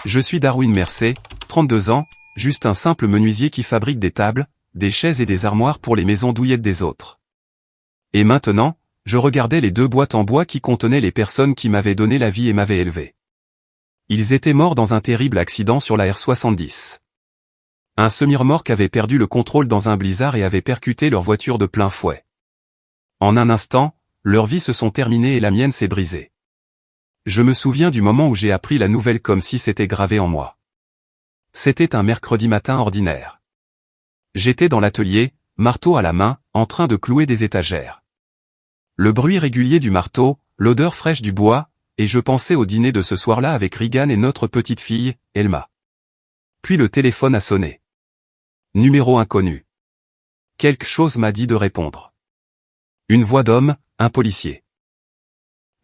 Je suis Darwin Mercé, 32 ans, juste un simple menuisier qui fabrique des tables, des chaises et des armoires pour les maisons douillettes des autres. Et maintenant, je regardais les 2 boîtes en bois qui contenaient les personnes qui m'avaient donné la vie et m'avaient élevé. Ils étaient morts dans un terrible accident sur la R70. Un semi-remorque avait perdu le contrôle dans un blizzard et avait percuté leur voiture de plein fouet. En un instant, leurs vies se sont terminées et la mienne s'est brisée. Je me souviens du moment où j'ai appris la nouvelle comme si c'était gravé en moi. C'était un mercredi matin ordinaire. J'étais dans l'atelier, marteau à la main, en train de clouer des étagères. Le bruit régulier du marteau, l'odeur fraîche du bois, et je pensais au dîner de ce soir-là avec Regan et notre petite fille, Elma. Puis le téléphone a sonné. Numéro inconnu. Quelque chose m'a dit de répondre. Une voix d'homme, un policier.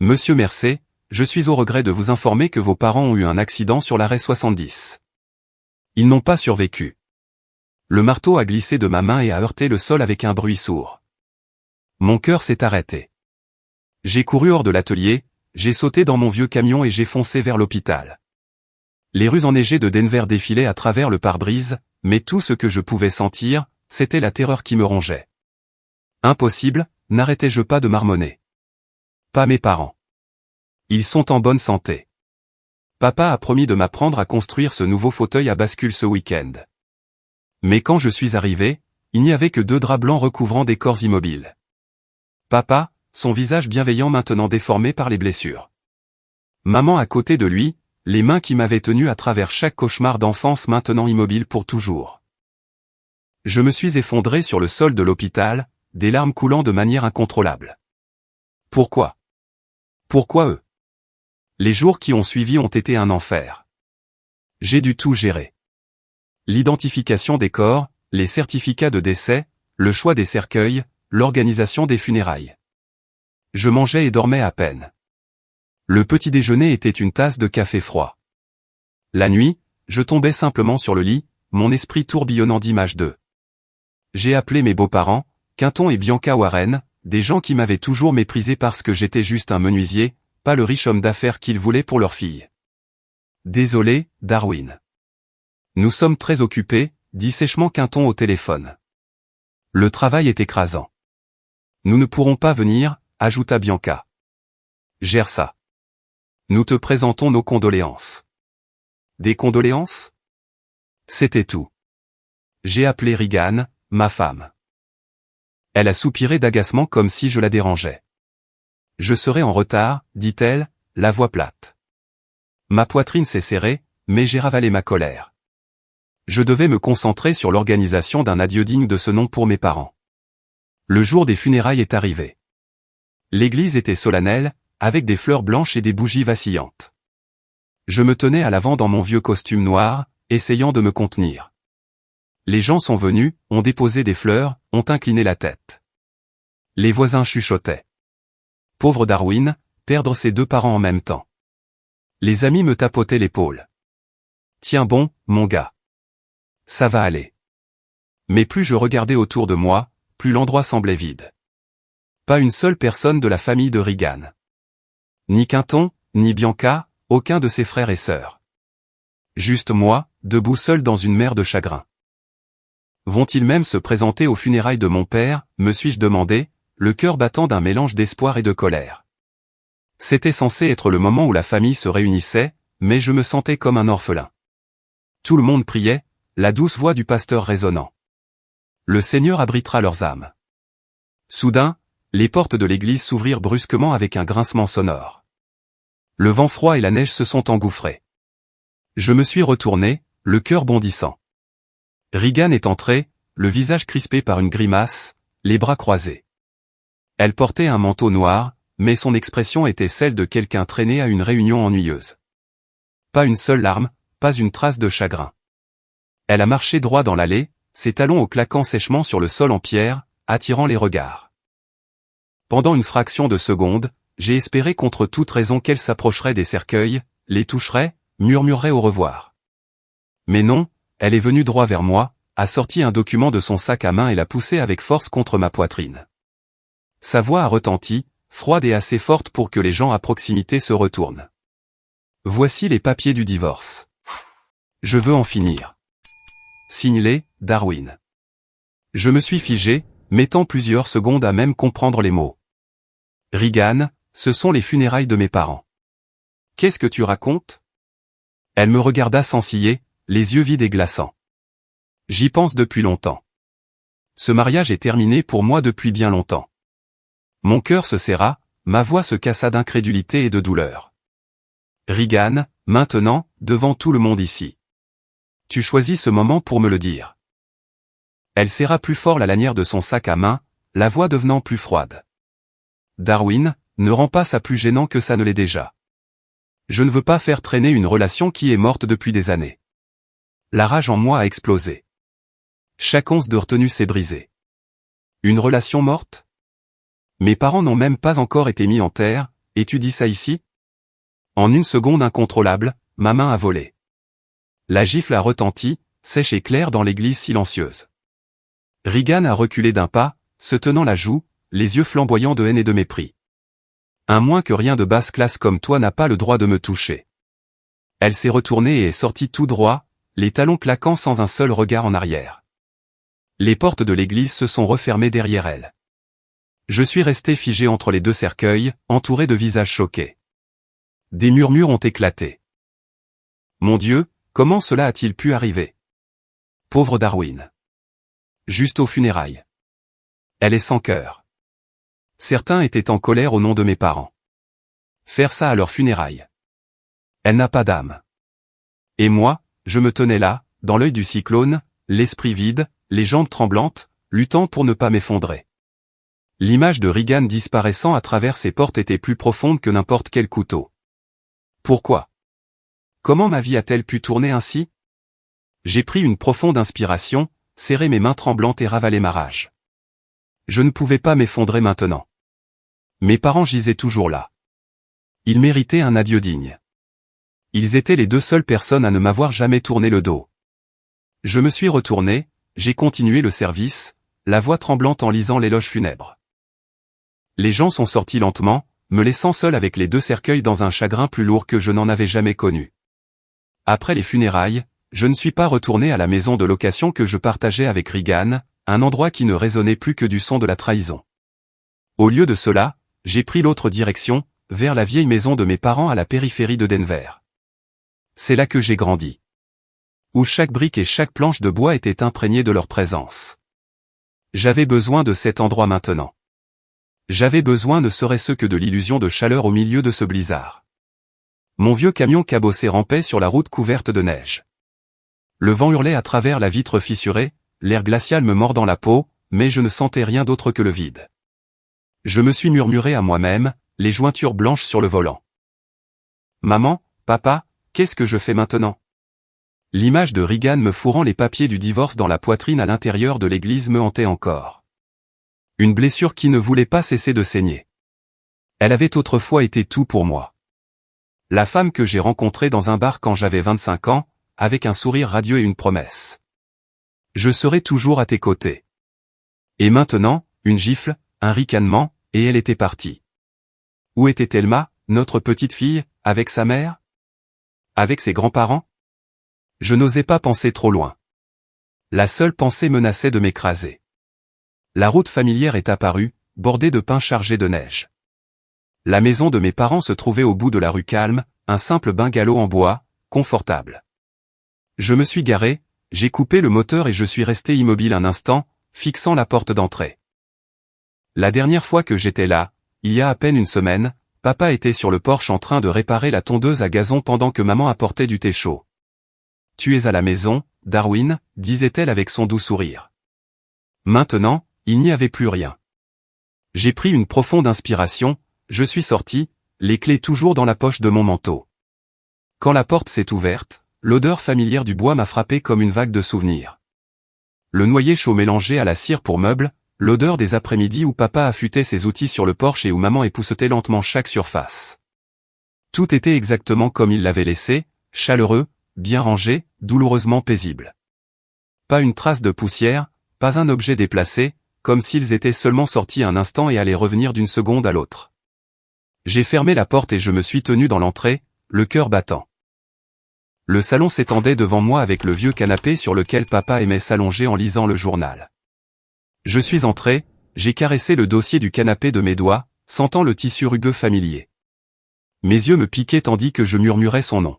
Monsieur Mercé, je suis au regret de vous informer que vos parents ont eu un accident sur l'arrêt 70. Ils n'ont pas survécu. Le marteau a glissé de ma main et a heurté le sol avec un bruit sourd. Mon cœur s'est arrêté. J'ai couru hors de l'atelier, j'ai sauté dans mon vieux camion et j'ai foncé vers l'hôpital. Les rues enneigées de Denver défilaient à travers le pare-brise, mais tout ce que je pouvais sentir, c'était la terreur qui me rongeait. Impossible, n'arrêtais-je pas de marmonner. Pas mes parents. Ils sont en bonne santé. Papa a promis de m'apprendre à construire ce nouveau fauteuil à bascule ce week-end. Mais quand je suis arrivé, il n'y avait que 2 draps blancs recouvrant des corps immobiles. Papa, son visage bienveillant maintenant déformé par les blessures. Maman à côté de lui, les mains qui m'avaient tenu à travers chaque cauchemar d'enfance maintenant immobiles pour toujours. Je me suis effondré sur le sol de l'hôpital, des larmes coulant de manière incontrôlable. Pourquoi? Pourquoi eux? Les jours qui ont suivi ont été un enfer. J'ai dû tout gérer. L'identification des corps, les certificats de décès, le choix des cercueils, l'organisation des funérailles. Je mangeais et dormais à peine. Le petit déjeuner était une tasse de café froid. La nuit, je tombais simplement sur le lit, mon esprit tourbillonnant d'images d'eux. J'ai appelé mes beaux-parents, Quinton et Bianca Warren, des gens qui m'avaient toujours méprisé parce que j'étais juste un menuisier, pas le riche homme d'affaires qu'ils voulaient pour leur fille. Désolé, Darwin. Nous sommes très occupés, dit sèchement Quinton au téléphone. Le travail est écrasant. Nous ne pourrons pas venir, ajouta Bianca. Gère ça. Nous te présentons nos condoléances. Des condoléances? C'était tout. J'ai appelé Regan, ma femme. Elle a soupiré d'agacement comme si je la dérangeais. Je serai en retard, dit-elle, la voix plate. Ma poitrine s'est serrée, mais j'ai ravalé ma colère. Je devais me concentrer sur l'organisation d'un adieu digne de ce nom pour mes parents. Le jour des funérailles est arrivé. L'église était solennelle, avec des fleurs blanches et des bougies vacillantes. Je me tenais à l'avant dans mon vieux costume noir, essayant de me contenir. Les gens sont venus, ont déposé des fleurs, ont incliné la tête. Les voisins chuchotaient. Pauvre Darwin, perdre ses 2 parents en même temps. Les amis me tapotaient l'épaule. Tiens bon, mon gars. Ça va aller. Mais plus je regardais autour de moi, plus l'endroit semblait vide. Pas une seule personne de la famille de Regan. Ni Quinton, ni Bianca, aucun de ses frères et sœurs. Juste moi, debout seul dans une mer de chagrin. Vont-ils même se présenter aux funérailles de mon père, me suis-je demandé, le cœur battant d'un mélange d'espoir et de colère. C'était censé être le moment où la famille se réunissait, mais je me sentais comme un orphelin. Tout le monde priait, la douce voix du pasteur résonnant. Le Seigneur abritera leurs âmes. Soudain, les portes de l'église s'ouvrirent brusquement avec un grincement sonore. Le vent froid et la neige se sont engouffrés. Je me suis retourné, le cœur bondissant. Regan est entrée, le visage crispé par une grimace, les bras croisés. Elle portait un manteau noir, mais son expression était celle de quelqu'un traîné à une réunion ennuyeuse. Pas une seule larme, pas une trace de chagrin. Elle a marché droit dans l'allée, ses talons au claquant sèchement sur le sol en pierre, attirant les regards. Pendant une fraction de seconde, j'ai espéré contre toute raison qu'elle s'approcherait des cercueils, les toucherait, murmurerait au revoir. Mais non, elle est venue droit vers moi, a sorti un document de son sac à main et l'a poussé avec force contre ma poitrine. Sa voix a retenti, froide et assez forte pour que les gens à proximité se retournent. Voici les papiers du divorce. Je veux en finir. Signalé, Darwin. Je me suis figé, mettant plusieurs secondes à même comprendre les mots. Regan, ce sont les funérailles de mes parents. Qu'est-ce que tu racontes? Elle me regarda sans ciller, les yeux vides et glaçants. J'y pense depuis longtemps. Ce mariage est terminé pour moi depuis bien longtemps. Mon cœur se serra, ma voix se cassa d'incrédulité et de douleur. Regan, maintenant, devant tout le monde ici. Tu choisis ce moment pour me le dire. Elle serra plus fort la lanière de son sac à main, la voix devenant plus froide. Darwin, ne rends pas ça plus gênant que ça ne l'est déjà. Je ne veux pas faire traîner une relation qui est morte depuis des années. La rage en moi a explosé. Chaque once de retenue s'est brisée. Une relation morte? Mes parents n'ont même pas encore été mis en terre, et tu dis ça ici? En une seconde incontrôlable, ma main a volé. La gifle a retenti, sèche et claire dans l'église silencieuse. Regan a reculé d'un pas, se tenant la joue, les yeux flamboyants de haine et de mépris. Un moins que rien de basse classe comme toi n'a pas le droit de me toucher. Elle s'est retournée et est sortie tout droit, les talons claquant sans un seul regard en arrière. Les portes de l'église se sont refermées derrière elle. Je suis resté figé entre les deux cercueils, entouré de visages choqués. Des murmures ont éclaté. Mon Dieu, comment cela a-t-il pu arriver? Pauvre Darwin. Juste aux funérailles. Elle est sans cœur. Certains étaient en colère au nom de mes parents. Faire ça à leurs funérailles. Elle n'a pas d'âme. Et moi, je me tenais là, dans l'œil du cyclone, l'esprit vide, les jambes tremblantes, luttant pour ne pas m'effondrer. L'image de Regan disparaissant à travers ces portes était plus profonde que n'importe quel couteau. Pourquoi? Comment ma vie a-t-elle pu tourner ainsi? J'ai pris une profonde inspiration, serré mes mains tremblantes et ravalé ma rage. Je ne pouvais pas m'effondrer maintenant. Mes parents gisaient toujours là. Ils méritaient un adieu digne. Ils étaient les deux seules personnes à ne m'avoir jamais tourné le dos. Je me suis retourné, j'ai continué le service, la voix tremblante en lisant l'éloge funèbre. Les gens sont sortis lentement, me laissant seul avec les deux cercueils dans un chagrin plus lourd que je n'en avais jamais connu. Après les funérailles, je ne suis pas retourné à la maison de location que je partageais avec Regan, un endroit qui ne résonnait plus que du son de la trahison. Au lieu de cela, j'ai pris l'autre direction, vers la vieille maison de mes parents à la périphérie de Denver. C'est là que j'ai grandi. Où chaque brique et chaque planche de bois étaient imprégnées de leur présence. J'avais besoin de cet endroit maintenant. J'avais besoin ne serait-ce que de l'illusion de chaleur au milieu de ce blizzard. Mon vieux camion cabossé rampait sur la route couverte de neige. Le vent hurlait à travers la vitre fissurée, l'air glacial me mordant la peau, mais je ne sentais rien d'autre que le vide. Je me suis murmuré à moi-même, les jointures blanches sur le volant. Maman, papa, qu'est-ce que je fais maintenant? L'image de Regan me fourrant les papiers du divorce dans la poitrine à l'intérieur de l'église me hantait encore. Une blessure qui ne voulait pas cesser de saigner. Elle avait autrefois été tout pour moi. La femme que j'ai rencontrée dans un bar quand j'avais 25 ans, avec un sourire radieux et une promesse. Je serai toujours à tes côtés. Et maintenant, une gifle, un ricanement, et elle était partie. Où était Thelma, notre petite fille, avec sa mère? Avec ses grands-parents? Je n'osais pas penser trop loin. La seule pensée menaçait de m'écraser. La route familière est apparue, bordée de pins chargés de neige. La maison de mes parents se trouvait au bout de la rue calme, un simple bungalow en bois, confortable. Je me suis garé, j'ai coupé le moteur et je suis resté immobile un instant, fixant la porte d'entrée. La dernière fois que j'étais là, il y a à peine une semaine, papa était sur le porche en train de réparer la tondeuse à gazon pendant que maman apportait du thé chaud. « Tu es à la maison, Darwin », disait-elle avec son doux sourire. Maintenant, il n'y avait plus rien. J'ai pris une profonde inspiration, je suis sorti, les clés toujours dans la poche de mon manteau. Quand la porte s'est ouverte, l'odeur familière du bois m'a frappé comme une vague de souvenirs. Le noyer chaud mélangé à la cire pour meubles, l'odeur des après-midi où papa affûtait ses outils sur le porche et où maman époussetait lentement chaque surface. Tout était exactement comme il l'avait laissé, chaleureux, bien rangé, douloureusement paisible. Pas une trace de poussière, pas un objet déplacé, comme s'ils étaient seulement sortis un instant et allaient revenir d'une seconde à l'autre. J'ai fermé la porte et je me suis tenu dans l'entrée, le cœur battant. Le salon s'étendait devant moi avec le vieux canapé sur lequel papa aimait s'allonger en lisant le journal. Je suis entré, j'ai caressé le dossier du canapé de mes doigts, sentant le tissu rugueux familier. Mes yeux me piquaient tandis que je murmurais son nom.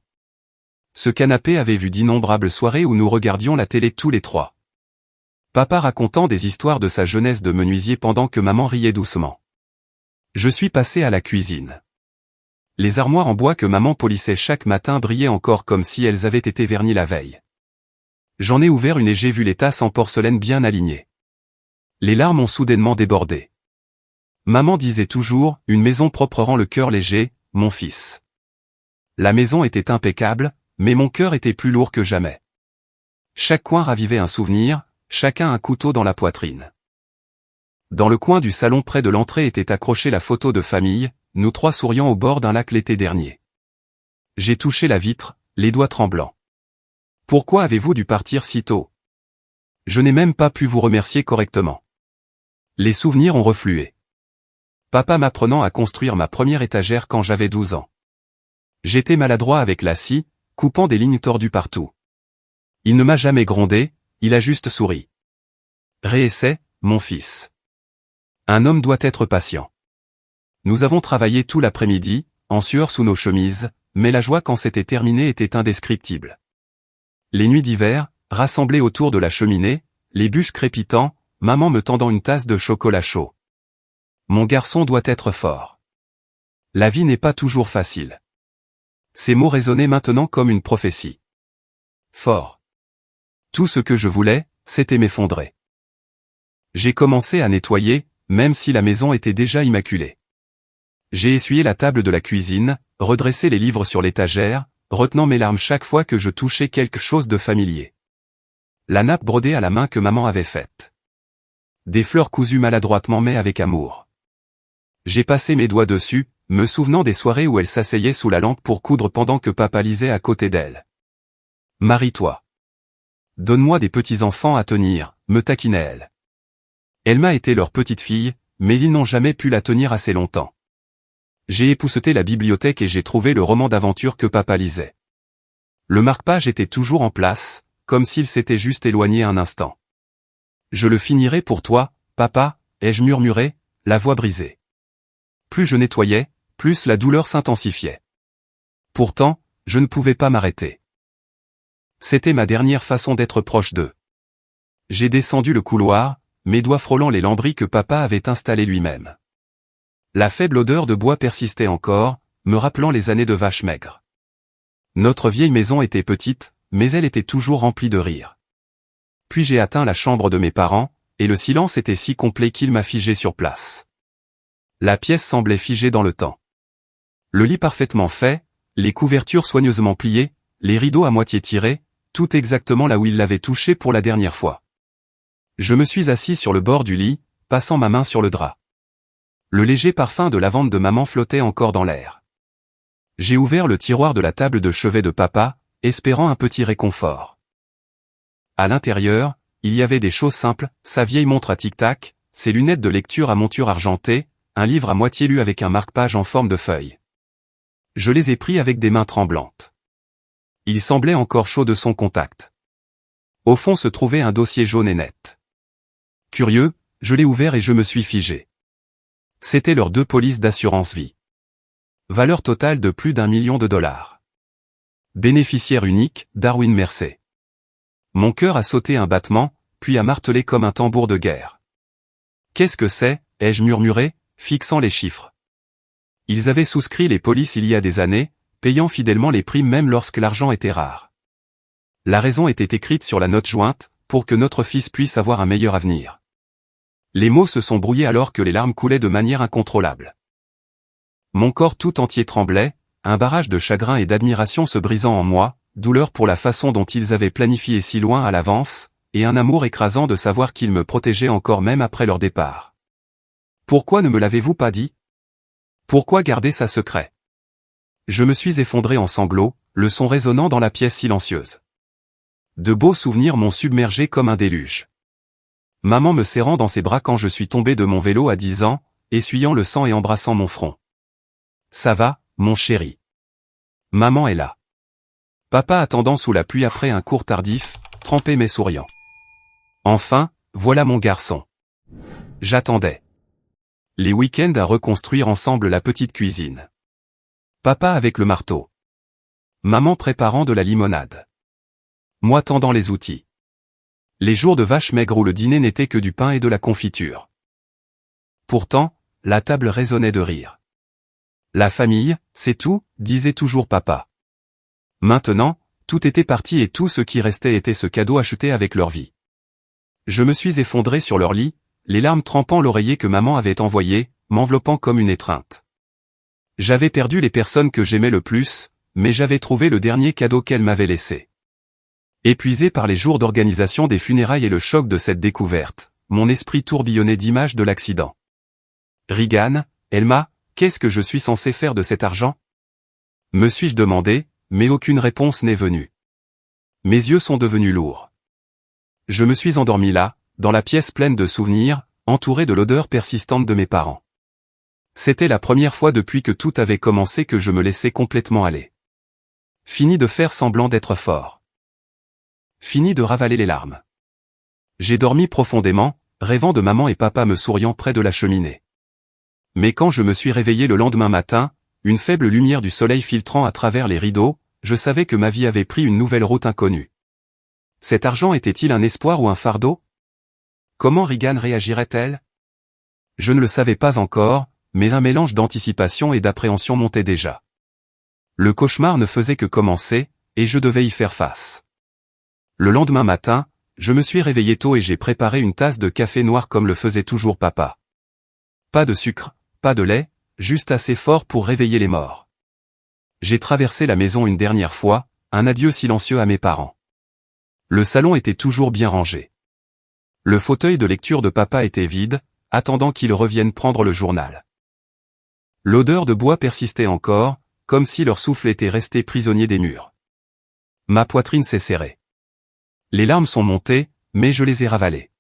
Ce canapé avait vu d'innombrables soirées où nous regardions la télé tous les trois. Papa racontant des histoires de sa jeunesse de menuisier pendant que maman riait doucement. Je suis passé à la cuisine. Les armoires en bois que maman polissait chaque matin brillaient encore comme si elles avaient été vernies la veille. J'en ai ouvert une et j'ai vu les tasses en porcelaine bien alignées. Les larmes ont soudainement débordé. Maman disait toujours, une maison propre rend le cœur léger, mon fils. La maison était impeccable, mais mon cœur était plus lourd que jamais. Chaque coin ravivait un souvenir, chacun un couteau dans la poitrine. Dans le coin du salon près de l'entrée était accrochée la photo de famille, nous trois souriant au bord d'un lac l'été dernier. J'ai touché la vitre, les doigts tremblants. Pourquoi avez-vous dû partir si tôt? Je n'ai même pas pu vous remercier correctement. Les souvenirs ont reflué. Papa m'apprenant à construire ma première étagère quand j'avais 12 ans. J'étais maladroit avec la scie, coupant des lignes tordues partout. Il ne m'a jamais grondé, il a juste souri. Réessaie, mon fils. Un homme doit être patient. Nous avons travaillé tout l'après-midi, en sueur sous nos chemises, mais la joie quand c'était terminé était indescriptible. Les nuits d'hiver, rassemblées autour de la cheminée, les bûches crépitant, maman me tendant une tasse de chocolat chaud. Mon garçon doit être fort. La vie n'est pas toujours facile. Ces mots résonnaient maintenant comme une prophétie. Fort. Tout ce que je voulais, c'était m'effondrer. J'ai commencé à nettoyer, même si la maison était déjà immaculée. J'ai essuyé la table de la cuisine, redressé les livres sur l'étagère, retenant mes larmes chaque fois que je touchais quelque chose de familier. La nappe brodée à la main que maman avait faite. Des fleurs cousues maladroitement mais avec amour. J'ai passé mes doigts dessus, me souvenant des soirées où elle s'asseyait sous la lampe pour coudre pendant que papa lisait à côté d'elle. Marie-toi. Donne-moi des petits-enfants à tenir, me taquinait-elle. Elle m'a été leur petite fille, mais ils n'ont jamais pu la tenir assez longtemps. J'ai épousseté la bibliothèque et j'ai trouvé le roman d'aventure que papa lisait. Le marque-page était toujours en place, comme s'il s'était juste éloigné un instant. Je le finirai pour toi, papa, ai-je murmuré, la voix brisée. Plus je nettoyais, plus la douleur s'intensifiait. Pourtant, je ne pouvais pas m'arrêter. C'était ma dernière façon d'être proche d'eux. J'ai descendu le couloir, mes doigts frôlant les lambris que papa avait installés lui-même. La faible odeur de bois persistait encore, me rappelant les années de vache maigre. Notre vieille maison était petite, mais elle était toujours remplie de rire. Puis j'ai atteint la chambre de mes parents, et le silence était si complet qu'il m'a figé sur place. La pièce semblait figée dans le temps. Le lit parfaitement fait, les couvertures soigneusement pliées, les rideaux à moitié tirés, tout exactement là où il l'avait touché pour la dernière fois. Je me suis assis sur le bord du lit, passant ma main sur le drap. Le léger parfum de lavande de maman flottait encore dans l'air. J'ai ouvert le tiroir de la table de chevet de papa, espérant un petit réconfort. À l'intérieur, il y avait des choses simples, sa vieille montre à tic-tac, ses lunettes de lecture à monture argentée, un livre à moitié lu avec un marque-page en forme de feuille. Je les ai pris avec des mains tremblantes. Il semblait encore chaud de son contact. Au fond se trouvait un dossier jaune et net. Curieux, je l'ai ouvert et je me suis figé. C'étaient leurs 2 polices d'assurance vie. Valeur totale de plus d'1 million de dollars. Bénéficiaire unique, Darwin Mercer. Mon cœur a sauté un battement, puis a martelé comme un tambour de guerre. Qu'est-ce que c'est, ai-je murmuré, fixant les chiffres. Ils avaient souscrit les polices il y a des années, payant fidèlement les primes même lorsque l'argent était rare. La raison était écrite sur la note jointe, pour que notre fils puisse avoir un meilleur avenir. Les mots se sont brouillés alors que les larmes coulaient de manière incontrôlable. Mon corps tout entier tremblait, un barrage de chagrin et d'admiration se brisant en moi, douleur pour la façon dont ils avaient planifié si loin à l'avance, et un amour écrasant de savoir qu'ils me protégeaient encore même après leur départ. Pourquoi ne me l'avez-vous pas dit? Pourquoi garder ça secret? Je me suis effondré en sanglots, le son résonnant dans la pièce silencieuse. De beaux souvenirs m'ont submergé comme un déluge. Maman me serrant dans ses bras quand je suis tombé de mon vélo à 10 ans, essuyant le sang et embrassant mon front. Ça va, mon chéri. Maman est là. Papa attendant sous la pluie après un cours tardif, trempé mais souriant. Enfin, voilà mon garçon. J'attendais. Les week-ends à reconstruire ensemble la petite cuisine. Papa avec le marteau. Maman préparant de la limonade. Moi tendant les outils. Les jours de vache maigre où le dîner n'était que du pain et de la confiture. Pourtant, la table résonnait de rire. La famille, c'est tout, disait toujours papa. Maintenant, tout était parti et tout ce qui restait était ce cadeau acheté avec leur vie. Je me suis effondré sur leur lit, les larmes trempant l'oreiller que maman avait envoyé, m'enveloppant comme une étreinte. J'avais perdu les personnes que j'aimais le plus, mais j'avais trouvé le dernier cadeau qu'elle m'avait laissé. Épuisé par les jours d'organisation des funérailles et le choc de cette découverte, mon esprit tourbillonnait d'images de l'accident. Regan, Elma, qu'est-ce que je suis censé faire de cet argent? Me suis-je demandé, mais aucune réponse n'est venue. Mes yeux sont devenus lourds. Je me suis endormi là, dans la pièce pleine de souvenirs, entouré de l'odeur persistante de mes parents. C'était la première fois depuis que tout avait commencé que je me laissais complètement aller. Fini de faire semblant d'être fort. Fini de ravaler les larmes. J'ai dormi profondément, rêvant de maman et papa me souriant près de la cheminée. Mais quand je me suis réveillé le lendemain matin, une faible lumière du soleil filtrant à travers les rideaux, je savais que ma vie avait pris une nouvelle route inconnue. Cet argent était-il un espoir ou un fardeau? Comment Regan réagirait-elle? Je ne le savais pas encore, mais un mélange d'anticipation et d'appréhension montait déjà. Le cauchemar ne faisait que commencer, et je devais y faire face. Le lendemain matin, je me suis réveillé tôt et j'ai préparé une tasse de café noir comme le faisait toujours papa. Pas de sucre, pas de lait, juste assez fort pour réveiller les morts. J'ai traversé la maison une dernière fois, un adieu silencieux à mes parents. Le salon était toujours bien rangé. Le fauteuil de lecture de papa était vide, attendant qu'il revienne prendre le journal. L'odeur de bois persistait encore, comme si leur souffle était resté prisonnier des murs. Ma poitrine s'est serrée. Les larmes sont montées, mais je les ai ravalées.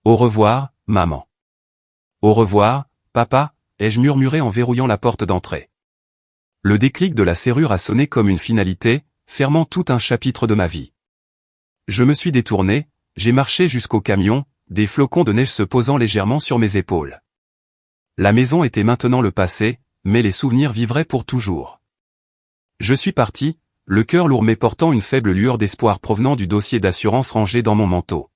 Au revoir, maman. Au revoir, papa, ai-je murmuré en verrouillant la porte d'entrée. Le déclic de la serrure a sonné comme une finalité, fermant tout un chapitre de ma vie. Je me suis détourné, j'ai marché jusqu'au camion, des flocons de neige se posant légèrement sur mes épaules. La maison était maintenant le passé, mais les souvenirs vivraient pour toujours. Je suis parti, le cœur lourd mais portant une faible lueur d'espoir provenant du dossier d'assurance rangé dans mon manteau.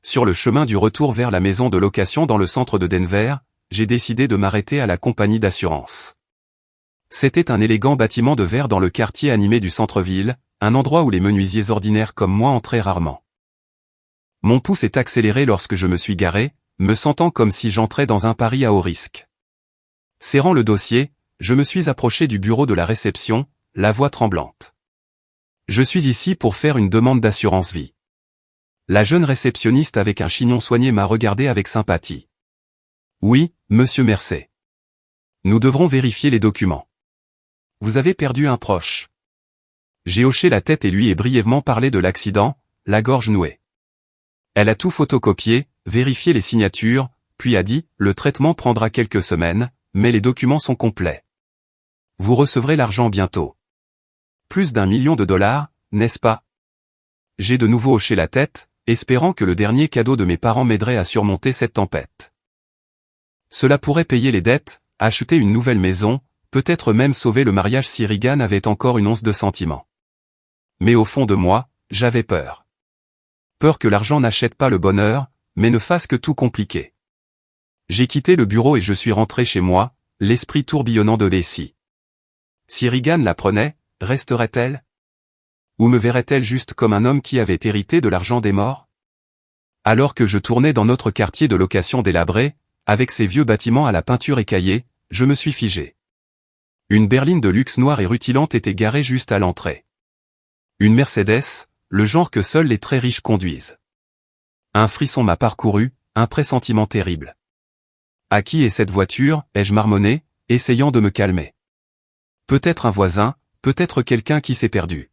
Sur le chemin du retour vers la maison de location dans le centre de Denver, j'ai décidé de m'arrêter à la compagnie d'assurance. C'était un élégant bâtiment de verre dans le quartier animé du centre-ville, un endroit où les menuisiers ordinaires comme moi entraient rarement. Mon pouls s'est accéléré lorsque je me suis garé, me sentant comme si j'entrais dans un pari à haut risque. Serrant le dossier, je me suis approché du bureau de la réception, la voix tremblante. Je suis ici pour faire une demande d'assurance vie. La jeune réceptionniste avec un chignon soigné m'a regardé avec sympathie. Oui, monsieur Mercey. Nous devrons vérifier les documents. Vous avez perdu un proche. J'ai hoché la tête et lui ai brièvement parlé de l'accident, la gorge nouée. Elle a tout photocopié, vérifié les signatures, puis a dit, le traitement prendra quelques semaines, mais les documents sont complets. Vous recevrez l'argent bientôt. Plus d'1 million de dollars, n'est-ce pas? J'ai de nouveau hoché la tête, espérant que le dernier cadeau de mes parents m'aiderait à surmonter cette tempête. Cela pourrait payer les dettes, acheter une nouvelle maison, peut-être même sauver le mariage si Regan avait encore une once de sentiment. Mais au fond de moi, j'avais peur. Peur que l'argent n'achète pas le bonheur, mais ne fasse que tout compliquer. J'ai quitté le bureau et je suis rentré chez moi, l'esprit tourbillonnant de Leslie. Si Regan la prenait, resterait-elle? Ou me verrait-elle juste comme un homme qui avait hérité de l'argent des morts? Alors que je tournais dans notre quartier de location délabré, avec ses vieux bâtiments à la peinture écaillée, je me suis figé. Une berline de luxe noire et rutilante était garée juste à l'entrée. Une Mercedes, le genre que seuls les très riches conduisent. Un frisson m'a parcouru, un pressentiment terrible. À qui est cette voiture, ai-je marmonné, essayant de me calmer. Peut-être un voisin, peut-être quelqu'un qui s'est perdu.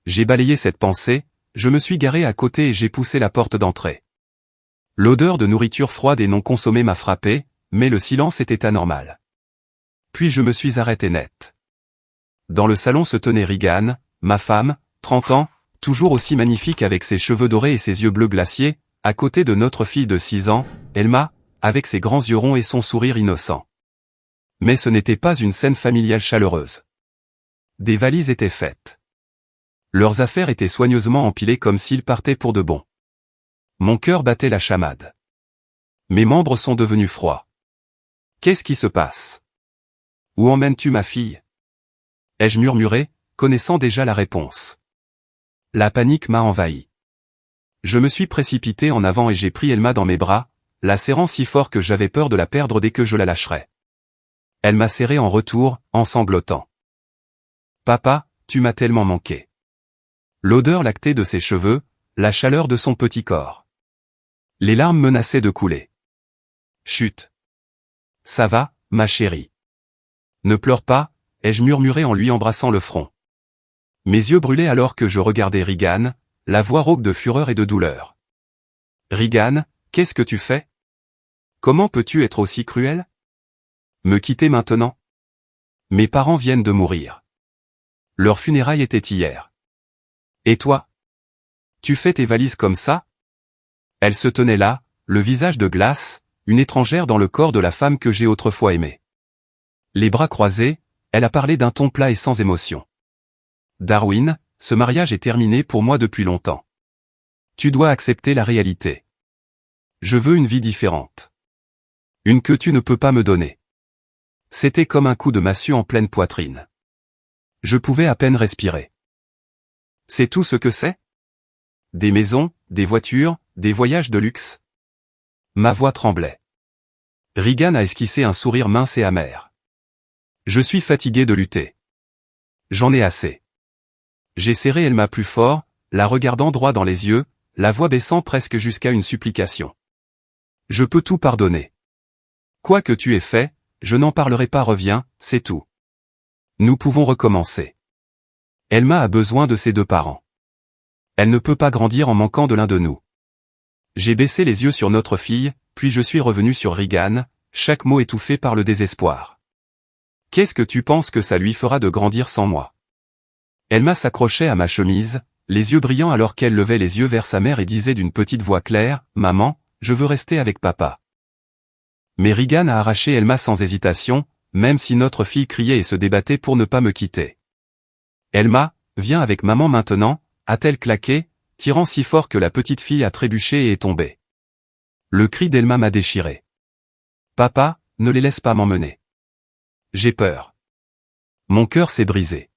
J'ai balayé cette pensée, je me suis garé à côté et j'ai poussé la porte d'entrée. L'odeur de nourriture froide et non consommée m'a frappé, mais le silence était anormal. Puis je me suis arrêté net. Dans le salon se tenait Regan, ma femme, 30 ans, toujours aussi magnifique avec ses cheveux dorés et ses yeux bleus glaciers, à côté de notre fille de 6 ans, Elma, avec ses grands yeux ronds et son sourire innocent. Mais ce n'était pas une scène familiale chaleureuse. Des valises étaient faites. Leurs affaires étaient soigneusement empilées comme s'ils partaient pour de bon. Mon cœur battait la chamade. Mes membres sont devenus froids. Qu'est-ce qui se passe? Où emmènes-tu ma fille? Ai-je murmuré, connaissant déjà la réponse. La panique m'a envahi. Je me suis précipité en avant et j'ai pris Elma dans mes bras, la serrant si fort que j'avais peur de la perdre dès que je la lâcherais. Elle m'a serré en retour, en sanglotant. Papa, tu m'as tellement manqué. L'odeur lactée de ses cheveux, la chaleur de son petit corps. Les larmes menaçaient de couler. Chut. Ça va, ma chérie. Ne pleure pas, ai-je murmuré en lui embrassant le front. Mes yeux brûlaient alors que je regardais Regan, la voix rauque de fureur et de douleur. Regan, qu'est-ce que tu fais? Comment peux-tu être aussi cruel? Me quitter maintenant? Mes parents viennent de mourir. Leur funérailles était hier. Et toi? Tu fais tes valises comme ça? Elle se tenait là, le visage de glace, une étrangère dans le corps de la femme que j'ai autrefois aimée. Les bras croisés, elle a parlé d'un ton plat et sans émotion. Darwin, ce mariage est terminé pour moi depuis longtemps. Tu dois accepter la réalité. Je veux une vie différente. Une que tu ne peux pas me donner. C'était comme un coup de massue en pleine poitrine. Je pouvais à peine respirer. C'est tout ce que c'est? Des maisons, des voitures, des voyages de luxe? Ma voix tremblait. Regan a esquissé un sourire mince et amer. Je suis fatigué de lutter. J'en ai assez. J'ai serré Elma plus fort, la regardant droit dans les yeux, la voix baissant presque jusqu'à une supplication. Je peux tout pardonner. Quoi que tu aies fait, je n'en parlerai pas, reviens, c'est tout. Nous pouvons recommencer. Elma a besoin de ses deux parents. Elle ne peut pas grandir en manquant de l'un de nous. J'ai baissé les yeux sur notre fille, puis je suis revenu sur Regan, chaque mot étouffé par le désespoir. Qu'est-ce que tu penses que ça lui fera de grandir sans moi? Elma s'accrochait à ma chemise, les yeux brillants alors qu'elle levait les yeux vers sa mère et disait d'une petite voix claire, « Maman, je veux rester avec papa. » Mais Regan a arraché Elma sans hésitation, même si notre fille criait et se débattait pour ne pas me quitter. « Elma, viens avec maman maintenant » a-t-elle claqué, tirant si fort que la petite fille a trébuché et est tombée. Le cri d'Elma m'a déchiré. « Papa, ne les laisse pas m'emmener. J'ai peur. » Mon cœur s'est brisé.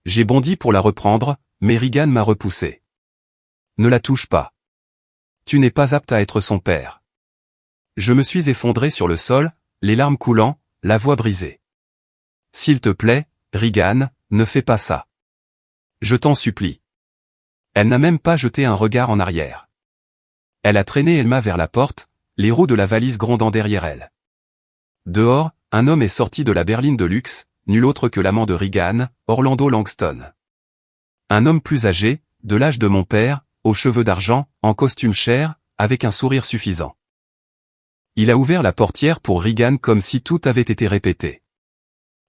J'ai bondi pour la reprendre, mais Regan m'a repoussé. « Ne la touche pas. Tu n'es pas apte à être son père. » Je me suis effondré sur le sol, les larmes coulant, la voix brisée. « S'il te plaît, Regan, ne fais pas ça. Je t'en supplie. » Elle n'a même pas jeté un regard en arrière. Elle a traîné Elma vers la porte, les roues de la valise grondant derrière elle. Dehors, un homme est sorti de la berline de luxe, nul autre que l'amant de Regan, Orlando Langston. Un homme plus âgé, de l'âge de mon père, aux cheveux d'argent, en costume cher, avec un sourire suffisant. Il a ouvert la portière pour Regan comme si tout avait été répété.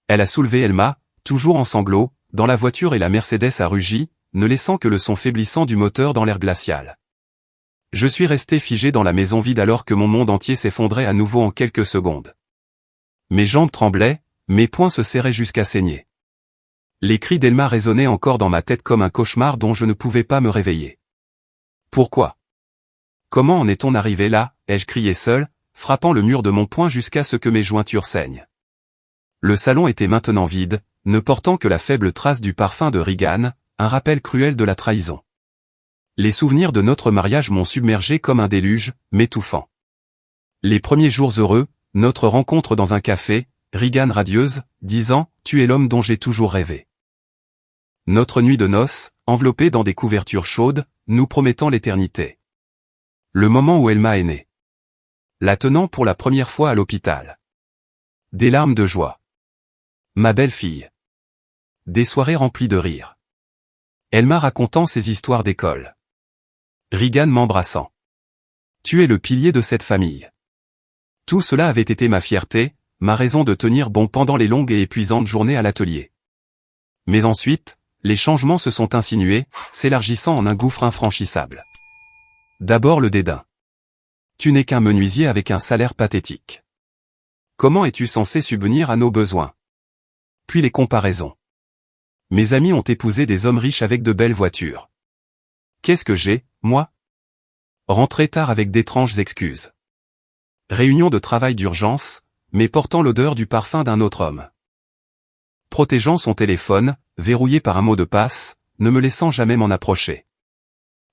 Elle a soulevé Elma, toujours en sanglots, dans la voiture et la Mercedes a rugi, ne laissant que le son faiblissant du moteur dans l'air glacial. Je suis resté figé dans la maison vide alors que mon monde entier s'effondrait à nouveau en quelques secondes. Mes jambes tremblaient, mes poings se serraient jusqu'à saigner. Les cris d'Elma résonnaient encore dans ma tête comme un cauchemar dont je ne pouvais pas me réveiller. Pourquoi? Comment en est-on arrivé là? Ai-je crié seul, frappant le mur de mon poing jusqu'à ce que mes jointures saignent. Le salon était maintenant vide, ne portant que la faible trace du parfum de Regan, un rappel cruel de la trahison. Les souvenirs de notre mariage m'ont submergé comme un déluge, m'étouffant. Les premiers jours heureux, notre rencontre dans un café, Regan radieuse, disant « Tu es l'homme dont j'ai toujours rêvé ». Notre nuit de noces, enveloppée dans des couvertures chaudes, nous promettant l'éternité. Le moment où Elma est née. La tenant pour la première fois à l'hôpital. Des larmes de joie. Ma belle-fille. Des soirées remplies de rires. Elma racontant ses histoires d'école. Regan m'embrassant. Tu es le pilier de cette famille. Tout cela avait été ma fierté, ma raison de tenir bon pendant les longues et épuisantes journées à l'atelier. Mais ensuite, les changements se sont insinués, s'élargissant en un gouffre infranchissable. D'abord le dédain. Tu n'es qu'un menuisier avec un salaire pathétique. Comment es-tu censé subvenir à nos besoins? Puis les comparaisons. Mes amis ont épousé des hommes riches avec de belles voitures. Qu'est-ce que j'ai, moi? Rentré tard avec d'étranges excuses. Réunion de travail d'urgence, mais portant l'odeur du parfum d'un autre homme. Protégeant son téléphone, verrouillé par un mot de passe, ne me laissant jamais m'en approcher.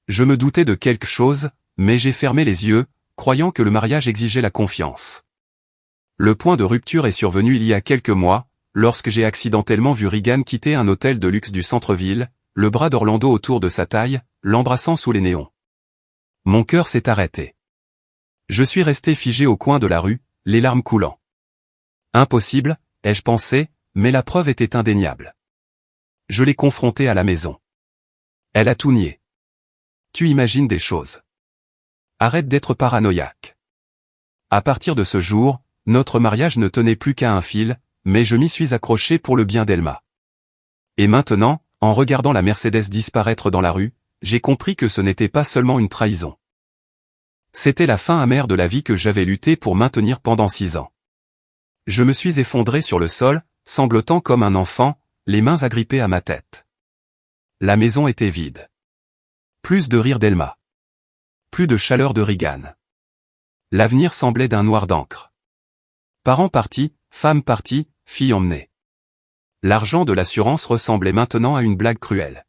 Je me doutais de quelque chose, mais j'ai fermé les yeux, croyant que le mariage exigeait la confiance. Le point de rupture est survenu il y a quelques mois, lorsque j'ai accidentellement vu Regan quitter un hôtel de luxe du centre-ville, le bras d'Orlando autour de sa taille, l'embrassant sous les néons. Mon cœur s'est arrêté. Je suis resté figé au coin de la rue, les larmes coulant. Impossible, ai-je pensé, mais la preuve était indéniable. Je l'ai confrontée à la maison. Elle a tout nié. Tu imagines des choses. Arrête d'être paranoïaque. À partir de ce jour, notre mariage ne tenait plus qu'à un fil, mais je m'y suis accroché pour le bien d'Elma. Et maintenant, en regardant la Mercedes disparaître dans la rue, j'ai compris que ce n'était pas seulement une trahison. C'était la fin amère de la vie que j'avais lutté pour maintenir pendant 6 ans. Je me suis effondré sur le sol, sanglotant comme un enfant, les mains agrippées à ma tête. La maison était vide. Plus de rire d'Elma. Plus de chaleur de Regan. L'avenir semblait d'un noir d'encre. Parents partis, femmes parties, filles emmenées. L'argent de l'assurance ressemblait maintenant à une blague cruelle.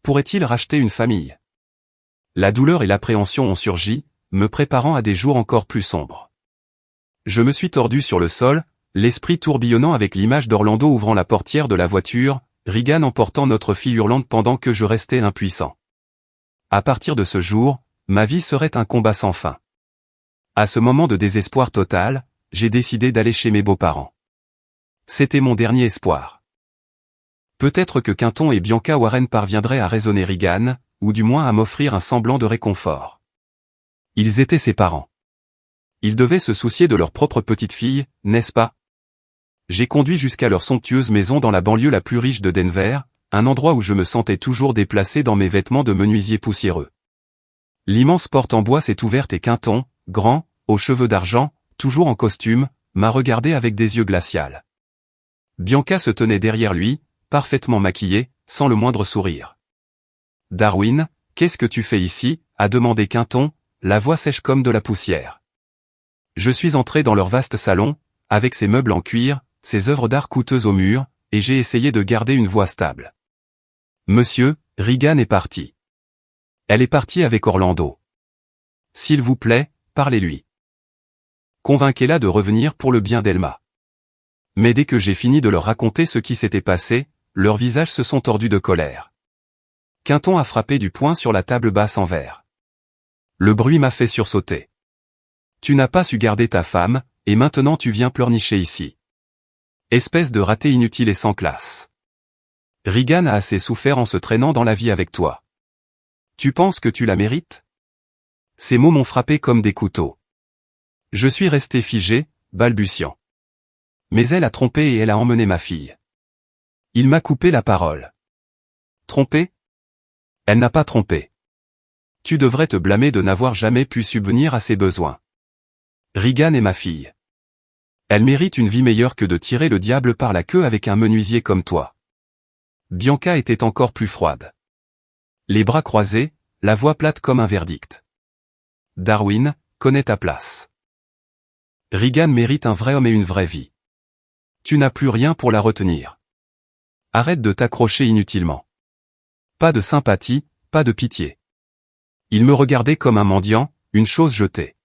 Pourrait-il racheter une famille? La douleur et l'appréhension ont surgi, me préparant à des jours encore plus sombres. Je me suis tordu sur le sol, l'esprit tourbillonnant avec l'image d'Orlando ouvrant la portière de la voiture, Regan emportant notre fille hurlante pendant que je restais impuissant. À partir de ce jour, ma vie serait un combat sans fin. À ce moment de désespoir total, j'ai décidé d'aller chez mes beaux-parents. C'était mon dernier espoir. Peut-être que Quinton et Bianca Warren parviendraient à raisonner Regan, ou du moins à m'offrir un semblant de réconfort. Ils étaient ses parents. Ils devaient se soucier de leur propre petite fille, n'est-ce pas? J'ai conduit jusqu'à leur somptueuse maison dans la banlieue la plus riche de Denver, un endroit où je me sentais toujours déplacé dans mes vêtements de menuisier poussiéreux. L'immense porte en bois s'est ouverte et Quinton, grand, aux cheveux d'argent, toujours en costume, m'a regardé avec des yeux glacials. Bianca se tenait derrière lui, parfaitement maquillée, sans le moindre sourire. « Darwin, qu'est-ce que tu fais ici ?» a demandé Quinton, la voix sèche comme de la poussière. Je suis entré dans leur vaste salon, avec ses meubles en cuir, ses œuvres d'art coûteuses au mur, et j'ai essayé de garder une voix stable. « Monsieur, Regan est parti. Elle est partie avec Orlando. S'il vous plaît, parlez-lui. Convainquez-la de revenir pour le bien d'Elma. » Mais dès que j'ai fini de leur raconter ce qui s'était passé, leurs visages se sont tordus de colère. Quinton a frappé du poing sur la table basse en verre. Le bruit m'a fait sursauter. Tu n'as pas su garder ta femme, et maintenant tu viens pleurnicher ici. Espèce de raté inutile et sans classe. Regan a assez souffert en se traînant dans la vie avec toi. Tu penses que tu la mérites? Ces mots m'ont frappé comme des couteaux. Je suis resté figé, balbutiant. Mais elle a trompé et elle a emmené ma fille. Il m'a coupé la parole. Trompé? Elle n'a pas trompé. Tu devrais te blâmer de n'avoir jamais pu subvenir à ses besoins. Regan est ma fille. Elle mérite une vie meilleure que de tirer le diable par la queue avec un menuisier comme toi. Bianca était encore plus froide. Les bras croisés, la voix plate comme un verdict. Darwin, connais ta place. Regan mérite un vrai homme et une vraie vie. Tu n'as plus rien pour la retenir. Arrête de t'accrocher inutilement. Pas de sympathie, pas de pitié. Il me regardait comme un mendiant, une chose jetée.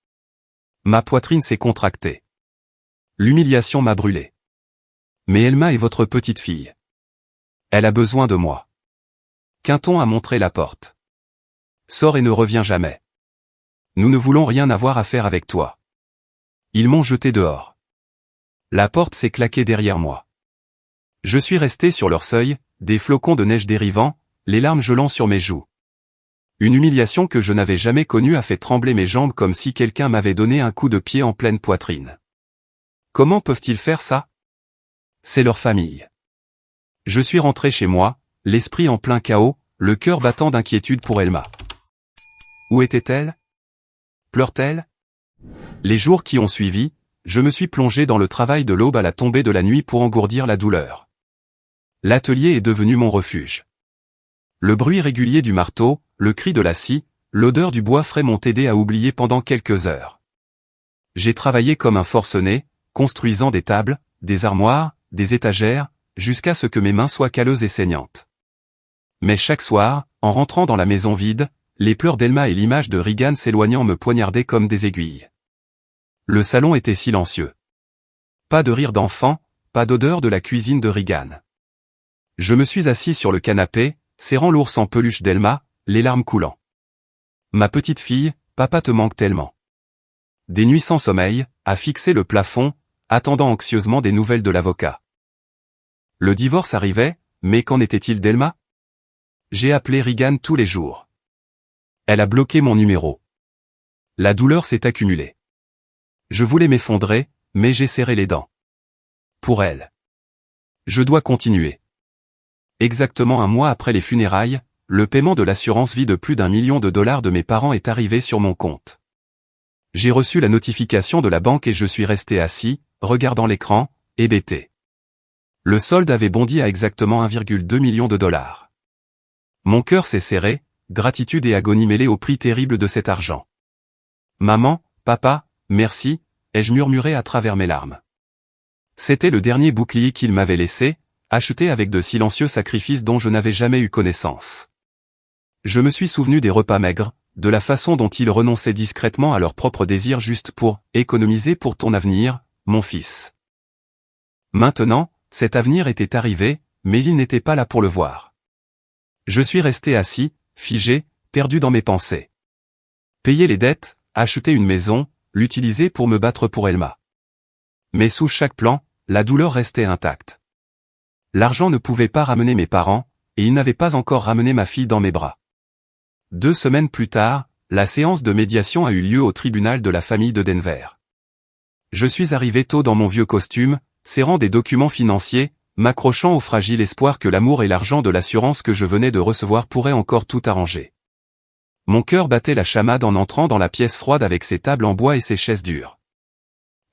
Ma poitrine s'est contractée. L'humiliation m'a brûlé. Mais Elma est votre petite fille. Elle a besoin de moi. Quinton a montré la porte. Sors et ne reviens jamais. Nous ne voulons rien avoir à faire avec toi. Ils m'ont jeté dehors. La porte s'est claquée derrière moi. Je suis resté sur leur seuil, des flocons de neige dérivant, les larmes gelant sur mes joues. Une humiliation que je n'avais jamais connue a fait trembler mes jambes comme si quelqu'un m'avait donné un coup de pied en pleine poitrine. Comment peuvent-ils faire ça? C'est leur famille. Je suis rentré chez moi, l'esprit en plein chaos, le cœur battant d'inquiétude pour Elma. Où était-elle? Pleure-t-elle? Les jours qui ont suivi, je me suis plongé dans le travail de l'aube à la tombée de la nuit pour engourdir la douleur. L'atelier est devenu mon refuge. Le bruit régulier du marteau, le cri de la scie, l'odeur du bois frais m'ont aidé à oublier pendant quelques heures. J'ai travaillé comme un forcené, construisant des tables, des armoires, des étagères, jusqu'à ce que mes mains soient calleuses et saignantes. Mais chaque soir, en rentrant dans la maison vide, les pleurs d'Elma et l'image de Regan s'éloignant me poignardaient comme des aiguilles. Le salon était silencieux. Pas de rire d'enfant, pas d'odeur de la cuisine de Regan. Je me suis assis sur le canapé, serrant l'ours en peluche d'Elma, les larmes coulant. Ma petite fille, papa te manque tellement. Des nuits sans sommeil, à fixer le plafond, attendant anxieusement des nouvelles de l'avocat. Le divorce arrivait, mais qu'en était-il d'Elma? J'ai appelé Regan tous les jours. Elle a bloqué mon numéro. La douleur s'est accumulée. Je voulais m'effondrer, mais j'ai serré les dents. Pour elle. Je dois continuer. Exactement un mois après les funérailles, le paiement de l'assurance vie de plus d'1 million de dollars de mes parents est arrivé sur mon compte. J'ai reçu la notification de la banque et je suis resté assis, regardant l'écran, hébété. Le solde avait bondi à exactement 1,2 million de dollars. Mon cœur s'est serré, gratitude et agonie mêlées au prix terrible de cet argent. Maman, papa, merci, ai-je murmuré à travers mes larmes. C'était le dernier bouclier qu'il m'avait laissé, acheté avec de silencieux sacrifices dont je n'avais jamais eu connaissance. Je me suis souvenu des repas maigres, de la façon dont ils renonçaient discrètement à leurs propres désirs juste pour économiser pour ton avenir, mon fils. Maintenant, cet avenir était arrivé, mais il n'était pas là pour le voir. Je suis resté assis, figé, perdu dans mes pensées. Payer les dettes, acheter une maison, l'utiliser pour me battre pour Elma. Mais sous chaque plan, la douleur restait intacte. L'argent ne pouvait pas ramener mes parents, et il n'avait pas encore ramené ma fille dans mes bras. 2 semaines plus tard, la séance de médiation a eu lieu au tribunal de la famille de Denver. Je suis arrivé tôt dans mon vieux costume, serrant des documents financiers, m'accrochant au fragile espoir que l'amour et l'argent de l'assurance que je venais de recevoir pourraient encore tout arranger. Mon cœur battait la chamade en entrant dans la pièce froide avec ses tables en bois et ses chaises dures.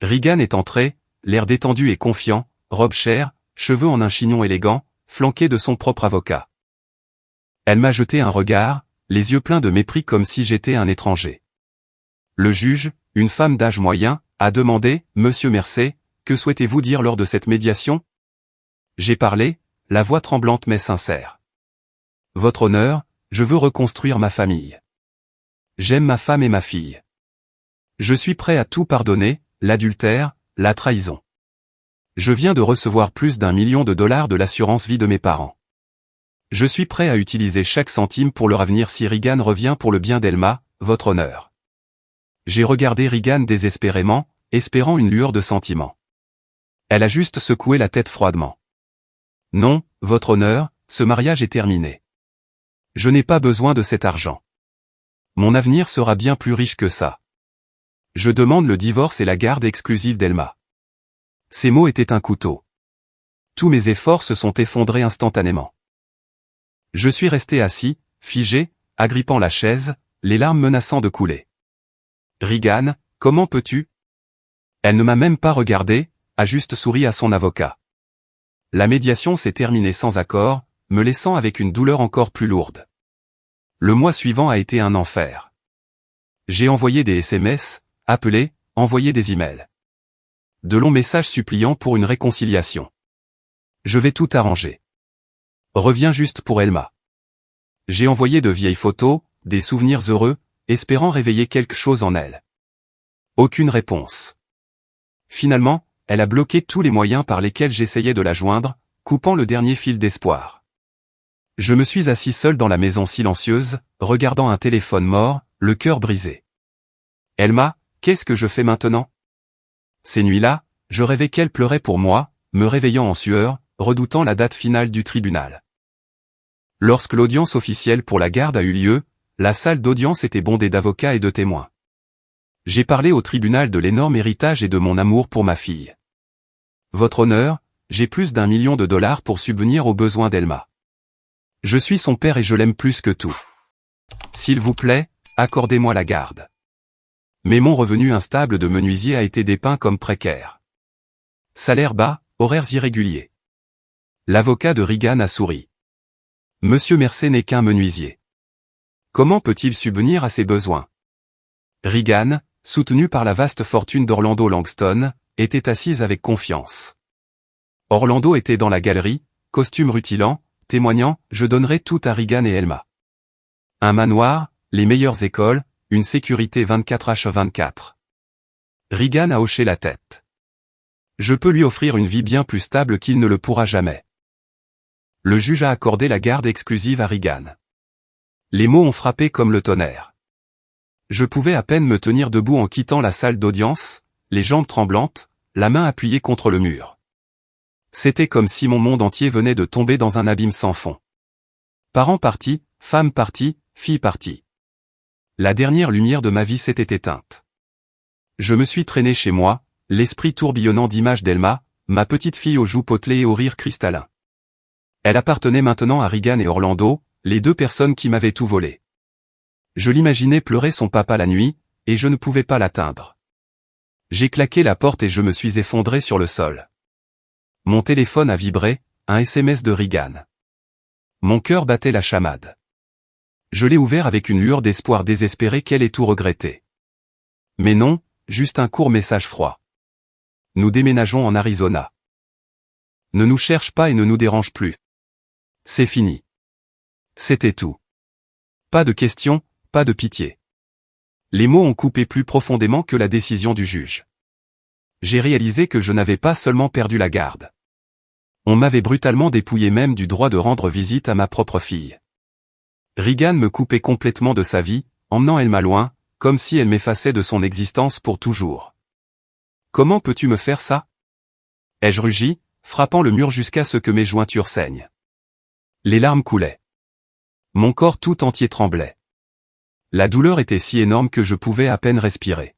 Regan est entré, l'air détendu et confiant, robe chère, cheveux en un chignon élégant, flanqué de son propre avocat. Elle m'a jeté un regard, les yeux pleins de mépris comme si j'étais un étranger. Le juge, une femme d'âge moyen, a demandé, « Monsieur Mercé, que souhaitez-vous dire lors de cette médiation ?» J'ai parlé, la voix tremblante mais sincère. « Votre honneur, je veux reconstruire ma famille. J'aime ma femme et ma fille. Je suis prêt à tout pardonner, l'adultère, la trahison. Je viens de recevoir plus d'1 million de dollars de l'assurance vie de mes parents. Je suis prêt à utiliser chaque centime pour leur avenir si Regan revient pour le bien d'Elma, votre honneur. » J'ai regardé Regan désespérément, espérant une lueur de sentiment. Elle a juste secoué la tête froidement. « Non, votre honneur, ce mariage est terminé. Je n'ai pas besoin de cet argent. Mon avenir sera bien plus riche que ça. Je demande le divorce et la garde exclusive d'Elma. » Ces mots étaient un couteau. Tous mes efforts se sont effondrés instantanément. Je suis resté assis, figé, agrippant la chaise, les larmes menaçant de couler. « Regan, comment peux-tu » Elle ne m'a même pas regardé, a juste souri à son avocat. La médiation s'est terminée sans accord, me laissant avec une douleur encore plus lourde. Le mois suivant a été un enfer. J'ai envoyé des SMS, appelé, envoyé des emails. De longs messages suppliants pour une réconciliation. Je vais tout arranger. Reviens juste pour Elma. J'ai envoyé de vieilles photos, des souvenirs heureux, espérant réveiller quelque chose en elle. Aucune réponse. Finalement, elle a bloqué tous les moyens par lesquels j'essayais de la joindre, coupant le dernier fil d'espoir. Je me suis assis seul dans la maison silencieuse, regardant un téléphone mort, le cœur brisé. Elma, qu'est-ce que je fais maintenant? Ces nuits-là, je rêvais qu'elle pleurait pour moi, me réveillant en sueur, redoutant la date finale du tribunal. Lorsque l'audience officielle pour la garde a eu lieu, la salle d'audience était bondée d'avocats et de témoins. J'ai parlé au tribunal de l'énorme héritage et de mon amour pour ma fille. Votre honneur, j'ai plus d'1 million de dollars pour subvenir aux besoins d'Elma. Je suis son père et je l'aime plus que tout. S'il vous plaît, accordez-moi la garde. Mais mon revenu instable de menuisier a été dépeint comme précaire. Salaire bas, horaires irréguliers. L'avocat de Regan a souri. Monsieur Mercer n'est qu'un menuisier. Comment peut-il subvenir à ses besoins? Regan, soutenu par la vaste fortune d'Orlando Langston, était assise avec confiance. Orlando était dans la galerie, costume rutilant, témoignant « Je donnerai tout à Regan et Elma. Un manoir, les meilleures écoles, une sécurité 24h24. Regan a hoché la tête. Je peux lui offrir une vie bien plus stable qu'il ne le pourra jamais. Le juge a accordé la garde exclusive à Regan. Les mots ont frappé comme le tonnerre. Je pouvais à peine me tenir debout en quittant la salle d'audience, les jambes tremblantes, la main appuyée contre le mur. C'était comme si mon monde entier venait de tomber dans un abîme sans fond. Parents partis, femmes parties, filles parties. La dernière lumière de ma vie s'était éteinte. Je me suis traîné chez moi, l'esprit tourbillonnant d'images d'Elma, ma petite fille aux joues potelées et au rire cristallin. Elle appartenait maintenant à Regan et Orlando, les deux personnes qui m'avaient tout volé. Je l'imaginais pleurer son papa la nuit, et je ne pouvais pas l'atteindre. J'ai claqué la porte et je me suis effondré sur le sol. Mon téléphone a vibré, un SMS de Regan. Mon cœur battait la chamade. Je l'ai ouvert avec une lueur d'espoir désespéré qu'elle ait tout regretté. Mais non, juste un court message froid. Nous déménageons en Arizona. Ne nous cherche pas et ne nous dérange plus. C'est fini. C'était tout. Pas de questions, pas de pitié. Les mots ont coupé plus profondément que la décision du juge. J'ai réalisé que je n'avais pas seulement perdu la garde. On m'avait brutalement dépouillé même du droit de rendre visite à ma propre fille. Regan me coupait complètement de sa vie, emmenant Elma loin, comme si elle m'effaçait de son existence pour toujours. Comment peux-tu me faire ça? Ai-je rugi, frappant le mur jusqu'à ce que mes jointures saignent. Les larmes coulaient. Mon corps tout entier tremblait. La douleur était si énorme que je pouvais à peine respirer.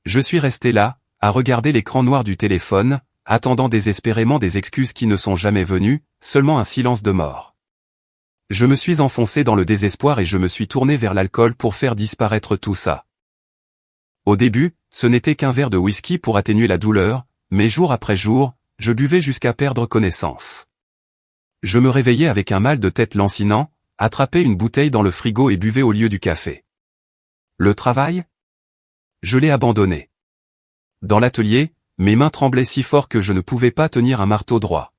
Je suis resté là, à regarder l'écran noir du téléphone, attendant désespérément des excuses qui ne sont jamais venues, seulement un silence de mort. Je me suis enfoncé dans le désespoir et je me suis tourné vers l'alcool pour faire disparaître tout ça. Au début, ce n'était qu'un verre de whisky pour atténuer la douleur, mais jour après jour, je buvais jusqu'à perdre connaissance. Je me réveillais avec un mal de tête lancinant, attrapais une bouteille dans le frigo et buvais au lieu du café. Le travail? Je l'ai abandonné. Dans l'atelier, mes mains tremblaient si fort que je ne pouvais pas tenir un marteau droit.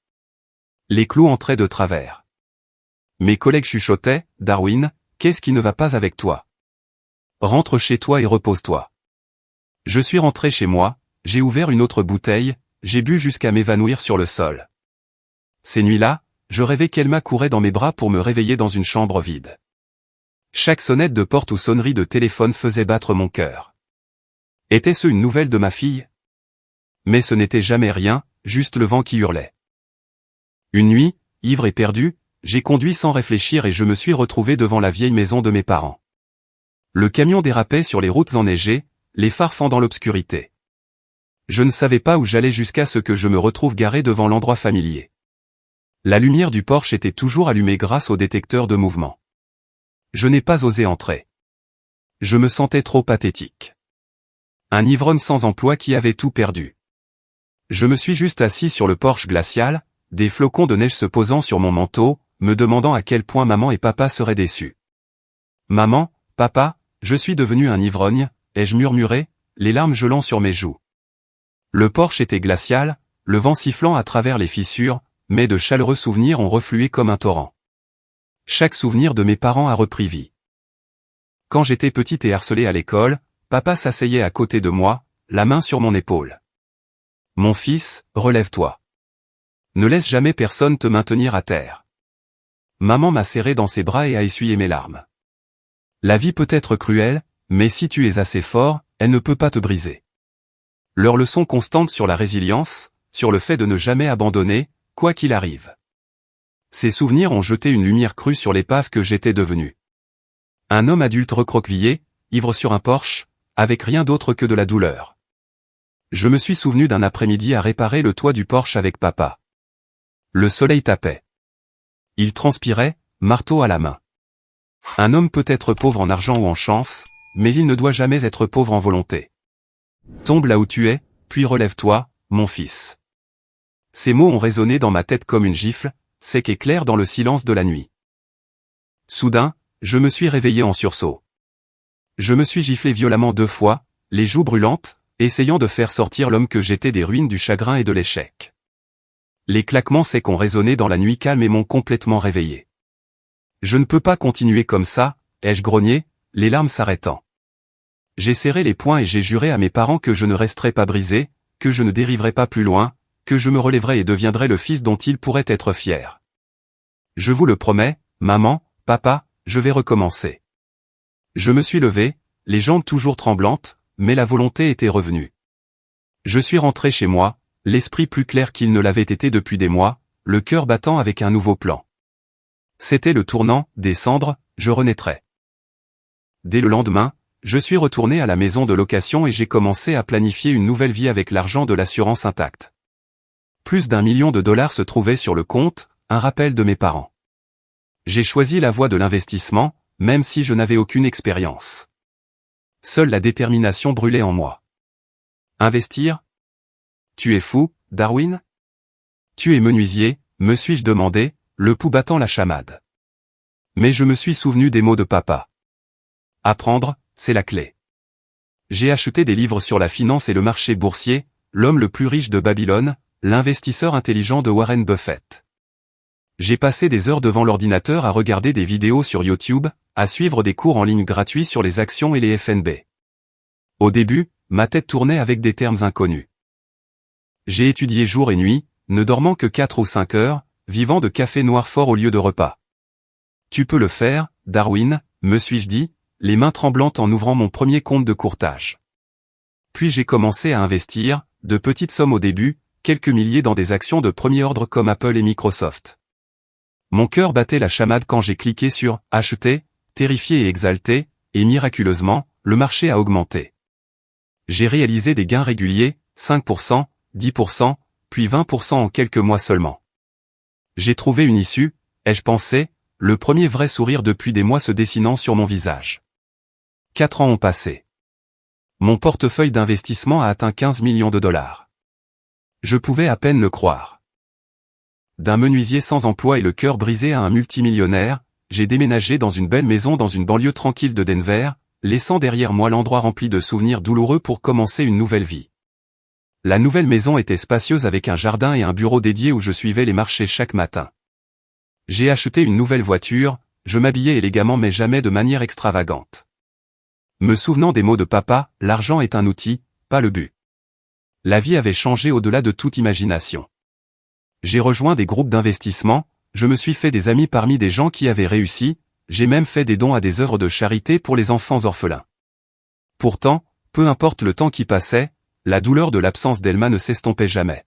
Les clous entraient de travers. Mes collègues chuchotaient, « Darwin, qu'est-ce qui ne va pas avec toi? Rentre chez toi et repose-toi. » Je suis rentré chez moi, j'ai ouvert une autre bouteille, j'ai bu jusqu'à m'évanouir sur le sol. Ces nuits-là, je rêvais qu'Elma courait dans mes bras pour me réveiller dans une chambre vide. Chaque sonnette de porte ou sonnerie de téléphone faisait battre mon cœur. Était-ce une nouvelle de ma fille? Mais ce n'était jamais rien, juste le vent qui hurlait. Une nuit, ivre et perdu, j'ai conduit sans réfléchir et je me suis retrouvé devant la vieille maison de mes parents. Le camion dérapait sur les routes enneigées, les phares fendant l'obscurité. Je ne savais pas où j'allais jusqu'à ce que je me retrouve garé devant l'endroit familier. La lumière du porche était toujours allumée grâce au détecteur de mouvement. Je n'ai pas osé entrer. Je me sentais trop pathétique. Un ivrogne sans emploi qui avait tout perdu. Je me suis juste assis sur le porche glacial, des flocons de neige se posant sur mon manteau, me demandant à quel point maman et papa seraient déçus. Maman, papa, je suis devenu un ivrogne, ai-je murmuré, les larmes gelant sur mes joues. Le porche était glacial, le vent sifflant à travers les fissures, mais de chaleureux souvenirs ont reflué comme un torrent. Chaque souvenir de mes parents a repris vie. Quand j'étais petite et harcelée à l'école, papa s'asseyait à côté de moi, la main sur mon épaule. Mon fils, relève-toi. Ne laisse jamais personne te maintenir à terre. Maman m'a serré dans ses bras et a essuyé mes larmes. La vie peut être cruelle, mais si tu es assez fort, elle ne peut pas te briser. Leur leçon constante sur la résilience, sur le fait de ne jamais abandonner, quoi qu'il arrive. Ces souvenirs ont jeté une lumière crue sur l'épave que j'étais devenu. Un homme adulte recroquevillé, ivre sur un porche, avec rien d'autre que de la douleur. Je me suis souvenu d'un après-midi à réparer le toit du Porsche avec papa. Le soleil tapait. Il transpirait, marteau à la main. Un homme peut être pauvre en argent ou en chance, mais il ne doit jamais être pauvre en volonté. Tombe là où tu es, puis relève-toi, mon fils. Ces mots ont résonné dans ma tête comme une gifle, sec et claire dans le silence de la nuit. Soudain, je me suis réveillé en sursaut. Je me suis giflé violemment 2 fois, les joues brûlantes, essayant de faire sortir l'homme que j'étais des ruines du chagrin et de l'échec. Les claquements secs ont résonné dans la nuit calme et m'ont complètement réveillé. Je ne peux pas continuer comme ça, ai-je grogné, les larmes s'arrêtant. J'ai serré les poings et j'ai juré à mes parents que je ne resterais pas brisé, que je ne dériverais pas plus loin, que je me relèverais et deviendrais le fils dont ils pourraient être fiers. Je vous le promets, maman, papa, je vais recommencer. Je me suis levé, les jambes toujours tremblantes, mais la volonté était revenue. Je suis rentré chez moi, l'esprit plus clair qu'il ne l'avait été depuis des mois, le cœur battant avec un nouveau plan. C'était le tournant, des cendres, je renaîtrais. Dès le lendemain, je suis retourné à la maison de location et j'ai commencé à planifier une nouvelle vie avec l'argent de l'assurance intacte. Plus d'1 million de dollars se trouvait sur le compte, un rappel de mes parents. J'ai choisi la voie de l'investissement, même si je n'avais aucune expérience. Seule la détermination brûlait en moi. Investir? Tu es fou, Darwin? Tu es menuisier, me suis-je demandé, le pouls battant la chamade. Mais je me suis souvenu des mots de papa. Apprendre, c'est la clé. J'ai acheté des livres sur la finance et le marché boursier, L'homme le plus riche de Babylone, l'investisseur intelligent de Warren Buffett. J'ai passé des heures devant l'ordinateur à regarder des vidéos sur YouTube, à suivre des cours en ligne gratuits sur les actions et les FNB. Au début, ma tête tournait avec des termes inconnus. J'ai étudié jour et nuit, ne dormant que 4 ou 5 heures, vivant de café noir fort au lieu de repas. Tu peux le faire, Darwin, me suis-je dit, les mains tremblantes en ouvrant mon premier compte de courtage. Puis j'ai commencé à investir, de petites sommes au début, quelques milliers dans des actions de premier ordre comme Apple et Microsoft. Mon cœur battait la chamade quand j'ai cliqué sur « Acheter », terrifié et exalté, et miraculeusement, le marché a augmenté. J'ai réalisé des gains réguliers, 5%, 10%, puis 20% en quelques mois seulement. J'ai trouvé une issue, ai-je pensé, le premier vrai sourire depuis des mois se dessinant sur mon visage. 4 ans ont passé. Mon portefeuille d'investissement a atteint 15 millions de dollars. Je pouvais à peine le croire. D'un menuisier sans emploi et le cœur brisé à un multimillionnaire, j'ai déménagé dans une belle maison dans une banlieue tranquille de Denver, laissant derrière moi l'endroit rempli de souvenirs douloureux pour commencer une nouvelle vie. La nouvelle maison était spacieuse avec un jardin et un bureau dédié où je suivais les marchés chaque matin. J'ai acheté une nouvelle voiture, je m'habillais élégamment mais jamais de manière extravagante. Me souvenant des mots de papa, l'argent est un outil, pas le but. La vie avait changé au-delà de toute imagination. J'ai rejoint des groupes d'investissement, je me suis fait des amis parmi des gens qui avaient réussi, j'ai même fait des dons à des œuvres de charité pour les enfants orphelins. Pourtant, peu importe le temps qui passait, la douleur de l'absence d'Elma ne s'estompait jamais.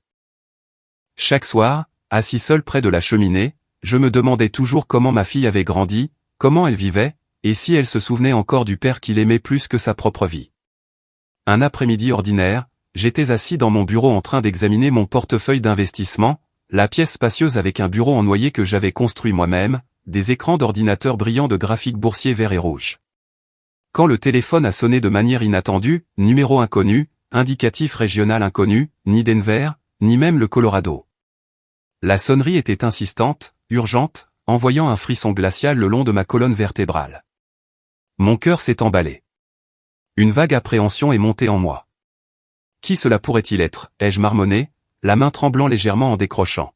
Chaque soir, assis seul près de la cheminée, je me demandais toujours comment ma fille avait grandi, comment elle vivait, et si elle se souvenait encore du père qu'il aimait plus que sa propre vie. Un après-midi ordinaire, j'étais assis dans mon bureau en train d'examiner mon portefeuille d'investissement, la pièce spacieuse avec un bureau en noyer que j'avais construit moi-même, des écrans d'ordinateur brillants de graphiques boursiers verts et rouges. Quand le téléphone a sonné de manière inattendue, numéro inconnu, indicatif régional inconnu, ni Denver, ni même le Colorado. La sonnerie était insistante, urgente, envoyant un frisson glacial le long de ma colonne vertébrale. Mon cœur s'est emballé. Une vague appréhension est montée en moi. Qui cela pourrait-il être, ai-je marmonné, la main tremblant légèrement en décrochant.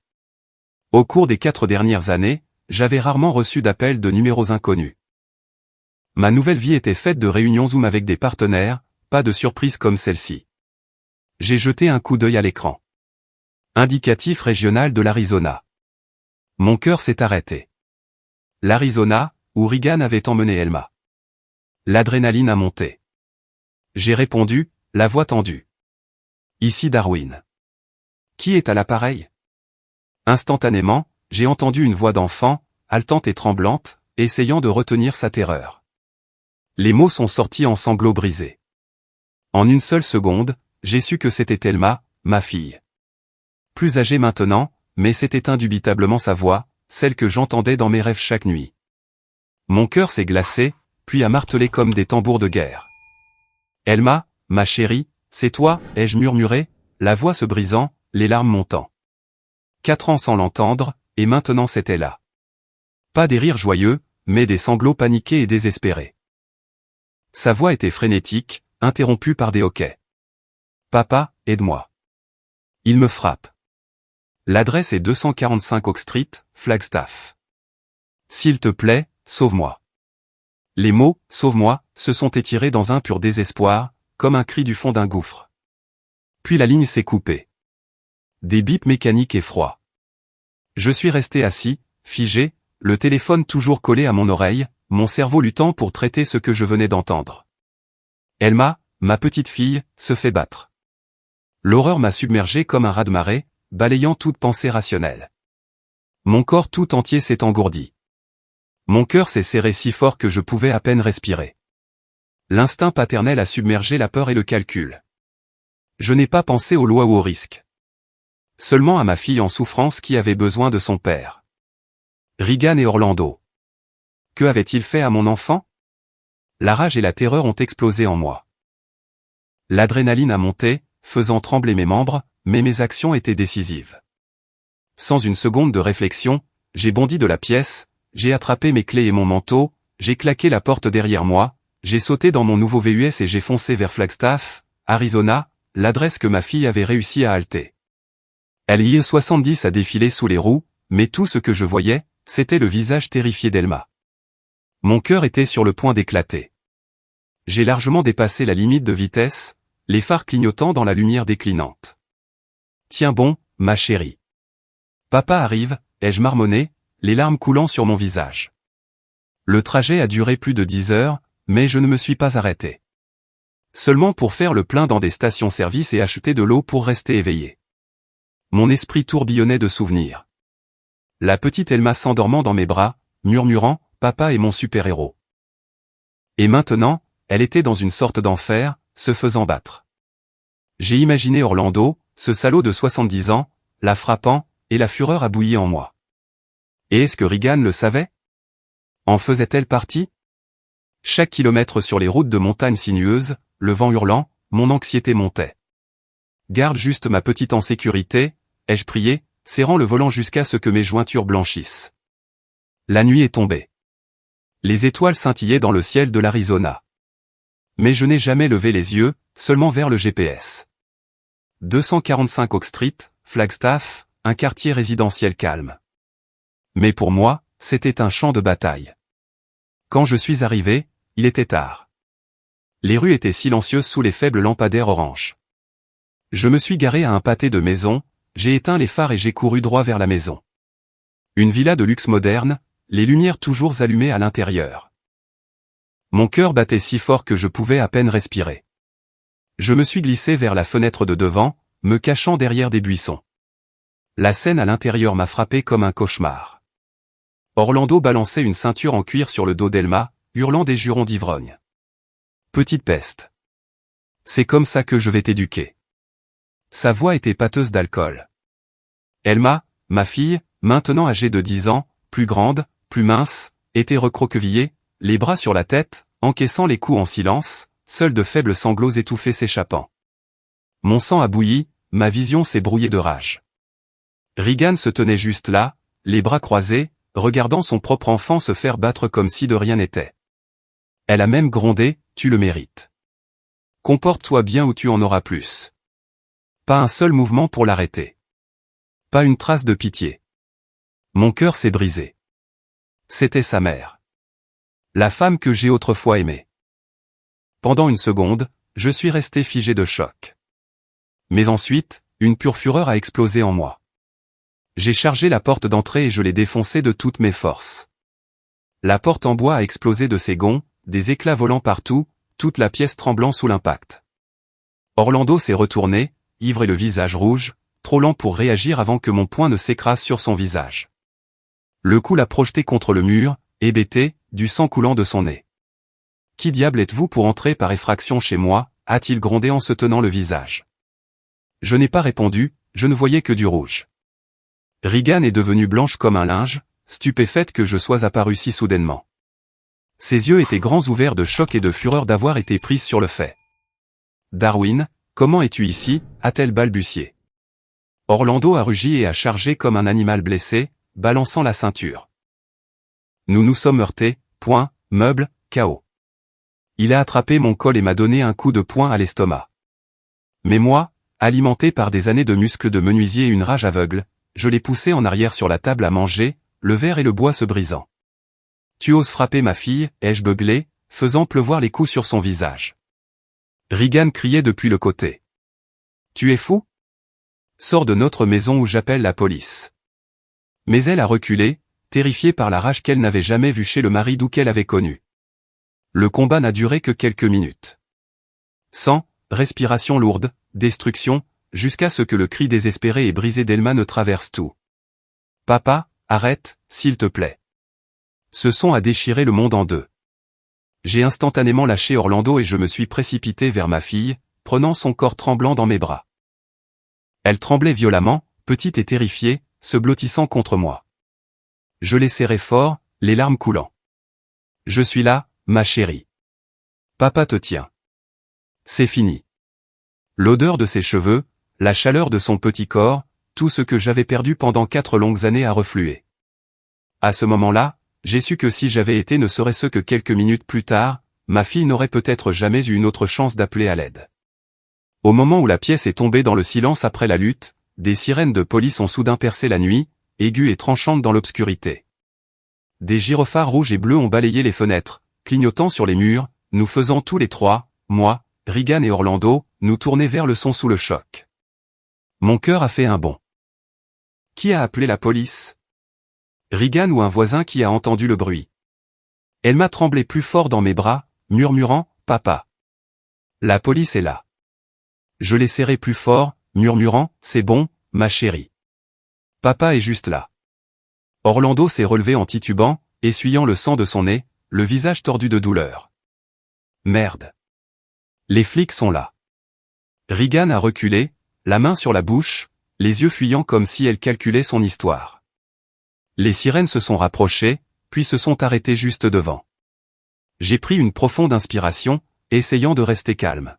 Au cours des 4 dernières années, j'avais rarement reçu d'appels de numéros inconnus. Ma nouvelle vie était faite de réunions Zoom avec des partenaires, pas de surprise comme celle-ci. J'ai jeté un coup d'œil à l'écran. Indicatif régional de l'Arizona. Mon cœur s'est arrêté. L'Arizona, où Reagan avait emmené Elma. L'adrénaline a monté. J'ai répondu, la voix tendue. Ici Darwin. Qui est à l'appareil? Instantanément, j'ai entendu une voix d'enfant, haletante et tremblante, essayant de retenir sa terreur. Les mots sont sortis en sanglots brisés. En une seule seconde, j'ai su que c'était Thelma, ma fille. Plus âgée maintenant, mais c'était indubitablement sa voix, celle que j'entendais dans mes rêves chaque nuit. Mon cœur s'est glacé, puis a martelé comme des tambours de guerre. Thelma, ma chérie, c'est toi, ai-je murmuré, la voix se brisant, les larmes montant. 4 ans sans l'entendre, et maintenant c'était là. Pas des rires joyeux, mais des sanglots paniqués et désespérés. Sa voix était frénétique, interrompue par des hoquets. Papa, aide-moi. Il me frappe. L'adresse est 245 Oak Street, Flagstaff. S'il te plaît, sauve-moi. Les mots « sauve-moi » se sont étirés dans un pur désespoir, comme un cri du fond d'un gouffre. Puis la ligne s'est coupée. Des bips mécaniques et froids. Je suis resté assis, figé, le téléphone toujours collé à mon oreille, mon cerveau luttant pour traiter ce que je venais d'entendre. Thelma, ma petite fille, se fait battre. L'horreur m'a submergé comme un raz-de-marée, balayant toute pensée rationnelle. Mon corps tout entier s'est engourdi. Mon cœur s'est serré si fort que je pouvais à peine respirer. L'instinct paternel a submergé la peur et le calcul. Je n'ai pas pensé aux lois ou aux risques. Seulement à ma fille en souffrance qui avait besoin de son père. Regan et Orlando. Que avait-il fait à mon enfant? La rage et la terreur ont explosé en moi. L'adrénaline a monté, faisant trembler mes membres, mais mes actions étaient décisives. Sans une seconde de réflexion, j'ai bondi de la pièce, j'ai attrapé mes clés et mon manteau, j'ai claqué la porte derrière moi, j'ai sauté dans mon nouveau VUS et j'ai foncé vers Flagstaff, Arizona, l'adresse que ma fille avait réussi à halter. LI-70 a défilé sous les roues, mais tout ce que je voyais, c'était le visage terrifié d'Thelma. Mon cœur était sur le point d'éclater. J'ai largement dépassé la limite de vitesse, les phares clignotant dans la lumière déclinante. Tiens bon, ma chérie. Papa arrive, ai-je marmonné, les larmes coulant sur mon visage. Le trajet a duré plus de 10 heures, mais je ne me suis pas arrêté. Seulement pour faire le plein dans des stations-service et acheter de l'eau pour rester éveillé. Mon esprit tourbillonnait de souvenirs. La petite Thelma s'endormant dans mes bras, murmurant « Papa est mon super-héros ». Et maintenant, elle était dans une sorte d'enfer, se faisant battre. J'ai imaginé Orlando, ce salaud de 70 ans, la frappant, et la fureur a bouilli en moi. Et est-ce que Regan le savait? En faisait-elle partie? Chaque kilomètre sur les routes de montagnes sinueuses, le vent hurlant, mon anxiété montait. Garde juste ma petite en sécurité, ai-je prié, serrant le volant jusqu'à ce que mes jointures blanchissent. La nuit est tombée. Les étoiles scintillaient dans le ciel de l'Arizona. Mais je n'ai jamais levé les yeux, seulement vers le GPS. 245 Oak Street, Flagstaff, un quartier résidentiel calme. Mais pour moi, c'était un champ de bataille. Quand je suis arrivé, il était tard. Les rues étaient silencieuses sous les faibles lampadaires orange. Je me suis garé à un pâté de maison, j'ai éteint les phares et j'ai couru droit vers la maison. Une villa de luxe moderne, les lumières toujours allumées à l'intérieur. Mon cœur battait si fort que je pouvais à peine respirer. Je me suis glissé vers la fenêtre de devant, me cachant derrière des buissons. La scène à l'intérieur m'a frappé comme un cauchemar. Orlando balançait une ceinture en cuir sur le dos d'Thelma, hurlant des jurons d'ivrogne. Petite peste. C'est comme ça que je vais t'éduquer. Sa voix était pâteuse d'alcool. Thelma, ma fille, maintenant âgée de 10 ans, plus grande, plus mince, était recroquevillée, les bras sur la tête, encaissant les coups en silence, seuls de faibles sanglots étouffés s'échappant. Mon sang a bouilli, ma vision s'est brouillée de rage. Regan se tenait juste là, les bras croisés, regardant son propre enfant se faire battre comme si de rien n'était. Elle a même grondé, tu le mérites. Comporte-toi bien ou tu en auras plus. Pas un seul mouvement pour l'arrêter. Pas une trace de pitié. Mon cœur s'est brisé. C'était sa mère. La femme que j'ai autrefois aimée. Pendant une seconde, je suis resté figé de choc. Mais ensuite, une pure fureur a explosé en moi. J'ai chargé la porte d'entrée et je l'ai défoncée de toutes mes forces. La porte en bois a explosé de ses gonds, des éclats volant partout, toute la pièce tremblant sous l'impact. Orlando s'est retourné, ivre et le visage rouge, trop lent pour réagir avant que mon poing ne s'écrase sur son visage. Le coup l'a projeté contre le mur, hébété, du sang coulant de son nez. « Qui diable êtes-vous pour entrer par effraction chez moi » a-t-il grondé en se tenant le visage. Je n'ai pas répondu, je ne voyais que du rouge. Regan est devenue blanche comme un linge, stupéfaite que je sois apparu si soudainement. Ses yeux étaient grands ouverts de choc et de fureur d'avoir été prise sur le fait. « Darwin, comment es-tu ici ?» a-t-elle balbutié. Orlando a rugi et a chargé comme un animal blessé, balançant la ceinture. Nous nous sommes heurtés, point, meuble, chaos. Il a attrapé mon col et m'a donné un coup de poing à l'estomac. Mais moi, alimenté par des années de muscles de menuisier et une rage aveugle, je l'ai poussé en arrière sur la table à manger, le verre et le bois se brisant. « Tu oses frapper ma fille ?» ai-je beuglé, faisant pleuvoir les coups sur son visage. Regan criait depuis le côté. « Tu es fou ? Sors de notre maison ou j'appelle la police. » Mais elle a reculé, terrifiée par la rage qu'elle n'avait jamais vue chez le mari d'où qu'elle avait connu. Le combat n'a duré que quelques minutes. Sang, respiration lourde, destruction, jusqu'à ce que le cri désespéré et brisé d'Elma ne traverse tout. « Papa, arrête, s'il te plaît. » Ce son a déchiré le monde en deux. J'ai instantanément lâché Orlando et je me suis précipité vers ma fille, prenant son corps tremblant dans mes bras. Elle tremblait violemment, petite et terrifiée, se blottissant contre moi. Je l'ai serrée fort, les larmes coulant. « Je suis là, ma chérie. Papa te tient. C'est fini. » L'odeur de ses cheveux, la chaleur de son petit corps, tout ce que j'avais perdu pendant 4 longues années a reflué. À ce moment-là, j'ai su que si j'avais été ne serait-ce que quelques minutes plus tard, ma fille n'aurait peut-être jamais eu une autre chance d'appeler à l'aide. Au moment où la pièce est tombée dans le silence après la lutte, des sirènes de police ont soudain percé la nuit, aiguës et tranchantes dans l'obscurité. Des gyrophares rouges et bleus ont balayé les fenêtres, clignotant sur les murs, nous faisant tous les trois, moi, Regan et Orlando, nous tourner vers le son sous le choc. Mon cœur a fait un bond. Qui a appelé la police ? Regan ou un voisin qui a entendu le bruit. Elle m'a tremblé plus fort dans mes bras, murmurant « Papa ». La police est là. Je l'ai serré plus fort, murmurant « C'est bon, ma chérie. Papa est juste là. » Orlando s'est relevé en titubant, essuyant le sang de son nez, le visage tordu de douleur. Merde. Les flics sont là. Regan a reculé, la main sur la bouche, les yeux fuyants comme si elle calculait son histoire. Les sirènes se sont rapprochées, puis se sont arrêtées juste devant. J'ai pris une profonde inspiration, essayant de rester calme.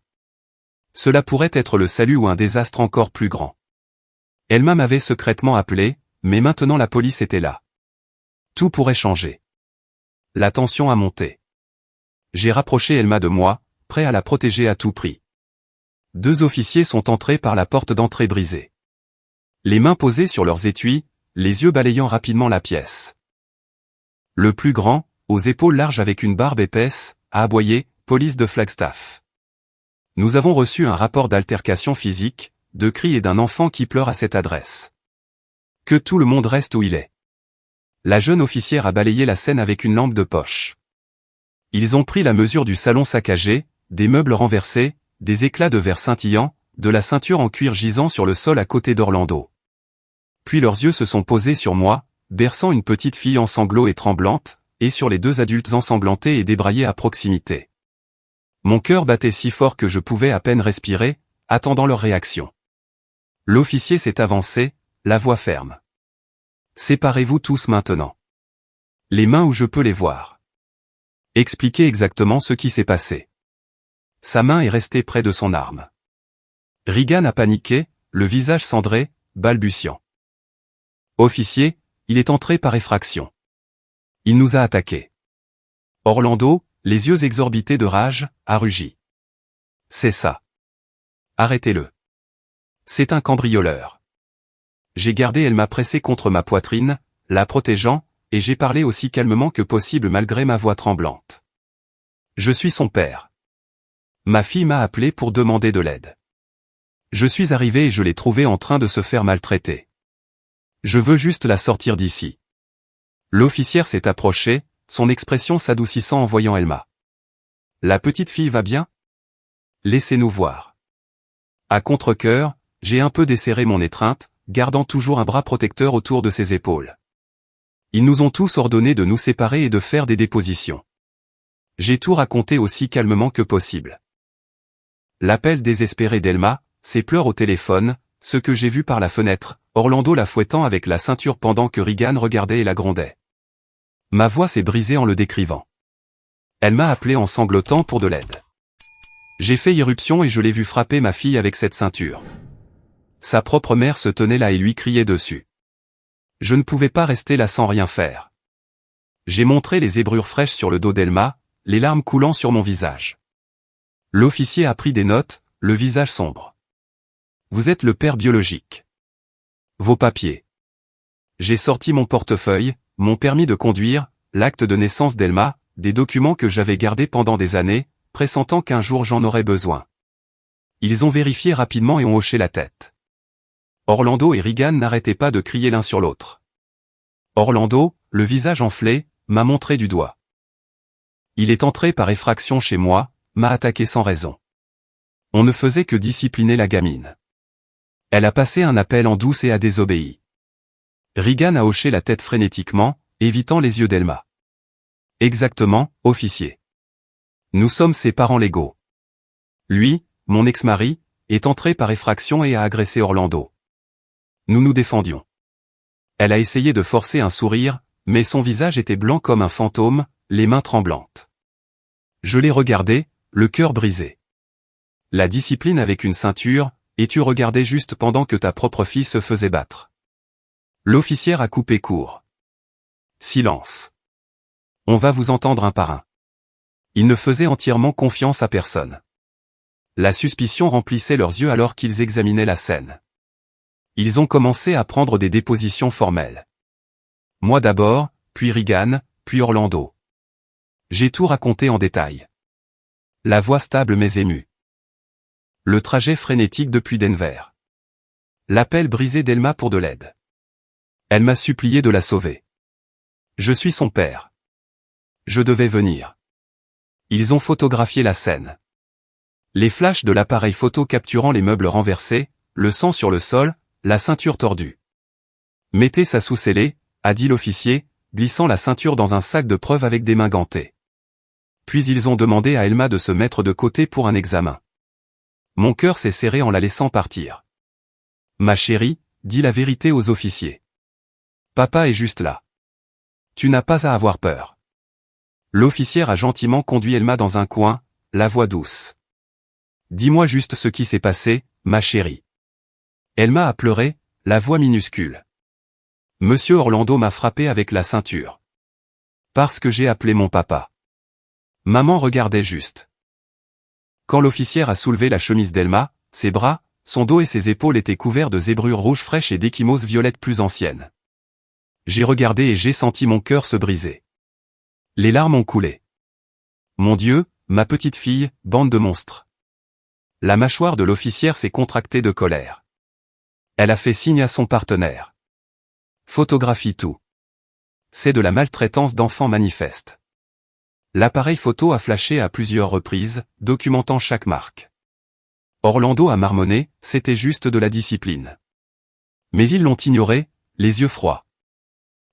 Cela pourrait être le salut ou un désastre encore plus grand. Elma m'avait secrètement appelé, mais maintenant la police était là. Tout pourrait changer. La tension a monté. J'ai rapproché Elma de moi, prêt à la protéger à tout prix. 2 officiers sont entrés par la porte d'entrée brisée. Les mains posées sur leurs étuis, les yeux balayant rapidement la pièce. Le plus grand, aux épaules larges avec une barbe épaisse, a aboyé « Police de Flagstaff ». Nous avons reçu un rapport d'altercation physique, de cris et d'un enfant qui pleure à cette adresse. Que tout le monde reste où il est. La jeune officière a balayé la scène avec une lampe de poche. Ils ont pris la mesure du salon saccagé, des meubles renversés, des éclats de verre scintillants, de la ceinture en cuir gisant sur le sol à côté d'Orlando. Puis leurs yeux se sont posés sur moi, berçant une petite fille en sanglots et tremblante, et sur les 2 adultes ensanglantés et débraillés à proximité. Mon cœur battait si fort que je pouvais à peine respirer, attendant leur réaction. L'officier s'est avancé, la voix ferme. « Séparez-vous tous maintenant. Les mains où je peux les voir. Expliquez exactement ce qui s'est passé. » Sa main est restée près de son arme. Regan a paniqué, le visage cendré, balbutiant. « Officier, il est entré par effraction. Il nous a attaqués. » Orlando, les yeux exorbités de rage, a rugi. « C'est ça. Arrêtez-le. C'est un cambrioleur. » J'ai gardé Elma pressée contre ma poitrine, la protégeant, et j'ai parlé aussi calmement que possible malgré ma voix tremblante. « Je suis son père. Ma fille m'a appelé pour demander de l'aide. Je suis arrivé et je l'ai trouvée en train de se faire maltraiter. Je veux juste la sortir d'ici. » L'officière s'est approchée, son expression s'adoucissant en voyant Elma. « La petite fille va bien ? Laissez-nous voir. » À contre-cœur, j'ai un peu desserré mon étreinte, gardant toujours un bras protecteur autour de ses épaules. Ils nous ont tous ordonné de nous séparer et de faire des dépositions. J'ai tout raconté aussi calmement que possible. L'appel désespéré d'Elma, ses pleurs au téléphone, ce que j'ai vu par la fenêtre, Orlando la fouettant avec la ceinture pendant que Regan regardait et la grondait. Ma voix s'est brisée en le décrivant. Elle m'a appelé en sanglotant pour de l'aide. J'ai fait irruption et je l'ai vu frapper ma fille avec cette ceinture. Sa propre mère se tenait là et lui criait dessus. Je ne pouvais pas rester là sans rien faire. J'ai montré les zébrures fraîches sur le dos d'Elma, les larmes coulant sur mon visage. L'officier a pris des notes, le visage sombre. Vous êtes le père biologique. Vos papiers. J'ai sorti mon portefeuille, mon permis de conduire, l'acte de naissance d'Elma, des documents que j'avais gardés pendant des années, pressentant qu'un jour j'en aurais besoin. Ils ont vérifié rapidement et ont hoché la tête. Orlando et Regan n'arrêtaient pas de crier l'un sur l'autre. Orlando, le visage enflé, m'a montré du doigt. Il est entré par effraction chez moi, m'a attaqué sans raison. On ne faisait que discipliner la gamine. Elle a passé un appel en douce et a désobéi. Regan a hoché la tête frénétiquement, évitant les yeux d'Elma. Exactement, officier. Nous sommes ses parents légaux. Lui, mon ex-mari, est entré par effraction et a agressé Orlando. Nous nous défendions. Elle a essayé de forcer un sourire, mais son visage était blanc comme un fantôme, les mains tremblantes. Je l'ai regardé, le cœur brisé. La discipline avec une ceinture, et tu regardais juste pendant que ta propre fille se faisait battre. L'officière a coupé court. Silence. On va vous entendre un par un. Ils ne faisaient entièrement confiance à personne. La suspicion remplissait leurs yeux alors qu'ils examinaient la scène. Ils ont commencé à prendre des dépositions formelles. Moi d'abord, puis Regan, puis Orlando. J'ai tout raconté en détail. La voix stable mais émue. Le trajet frénétique depuis Denver. L'appel brisé d'Elma pour de l'aide. Elle m'a supplié de la sauver. Je suis son père. Je devais venir. Ils ont photographié la scène. Les flashs de l'appareil photo capturant les meubles renversés, le sang sur le sol, la ceinture tordue. Mettez ça sous scellé, a dit l'officier, glissant la ceinture dans un sac de preuves avec des mains gantées. Puis ils ont demandé à Elma de se mettre de côté pour un examen. Mon cœur s'est serré en la laissant partir. Ma chérie, dis la vérité aux officiers. Papa est juste là. Tu n'as pas à avoir peur. L'officière a gentiment conduit Elma dans un coin, la voix douce. Dis-moi juste ce qui s'est passé, ma chérie. Elma a pleuré, la voix minuscule. Monsieur Orlando m'a frappé avec la ceinture. Parce que j'ai appelé mon papa. Maman regardait juste. Quand l'officière a soulevé la chemise d'Elma, ses bras, son dos et ses épaules étaient couverts de zébrures rouges fraîches et d'échymoses violettes plus anciennes. J'ai regardé et j'ai senti mon cœur se briser. Les larmes ont coulé. Mon Dieu, ma petite fille, bande de monstres. La mâchoire de l'officière s'est contractée de colère. Elle a fait signe à son partenaire. Photographie tout. C'est de la maltraitance d'enfants manifeste. L'appareil photo a flashé à plusieurs reprises, documentant chaque marque. Orlando a marmonné, c'était juste de la discipline. Mais ils l'ont ignoré, les yeux froids.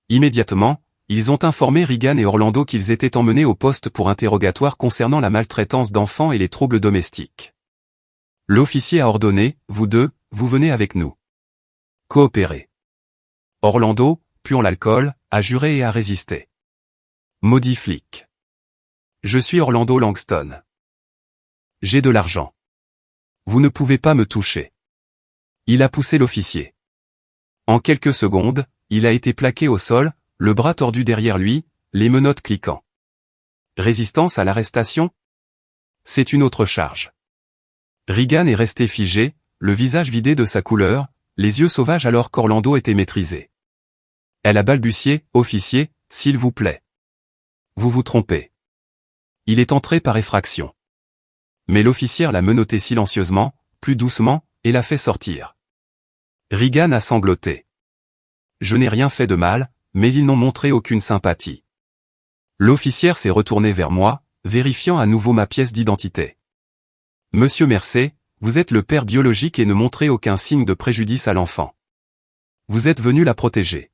Immédiatement, ils ont informé Regan et Orlando qu'ils étaient emmenés au poste pour interrogatoire concernant la maltraitance d'enfants et les troubles domestiques. L'officier a ordonné, vous deux, vous venez avec nous. Coopérez. Orlando, puant l'alcool, a juré et a résisté. Maudit flic. Je suis Orlando Langston. J'ai de l'argent. Vous ne pouvez pas me toucher. Il a poussé l'officier. En quelques secondes, il a été plaqué au sol, le bras tordu derrière lui, les menottes cliquant. Résistance à l'arrestation? C'est une autre charge. Regan est resté figé, le visage vidé de sa couleur, les yeux sauvages alors qu'Orlando était maîtrisé. Elle a balbutié, officier, s'il vous plaît. Vous vous trompez. Il est entré par effraction. Mais l'officière l'a menotté silencieusement, plus doucement, et l'a fait sortir. Regan a sangloté. Je n'ai rien fait de mal, mais ils n'ont montré aucune sympathie. L'officière s'est retournée vers moi, vérifiant à nouveau ma pièce d'identité. Monsieur Mercé, vous êtes le père biologique et ne montrez aucun signe de préjudice à l'enfant. Vous êtes venu la protéger.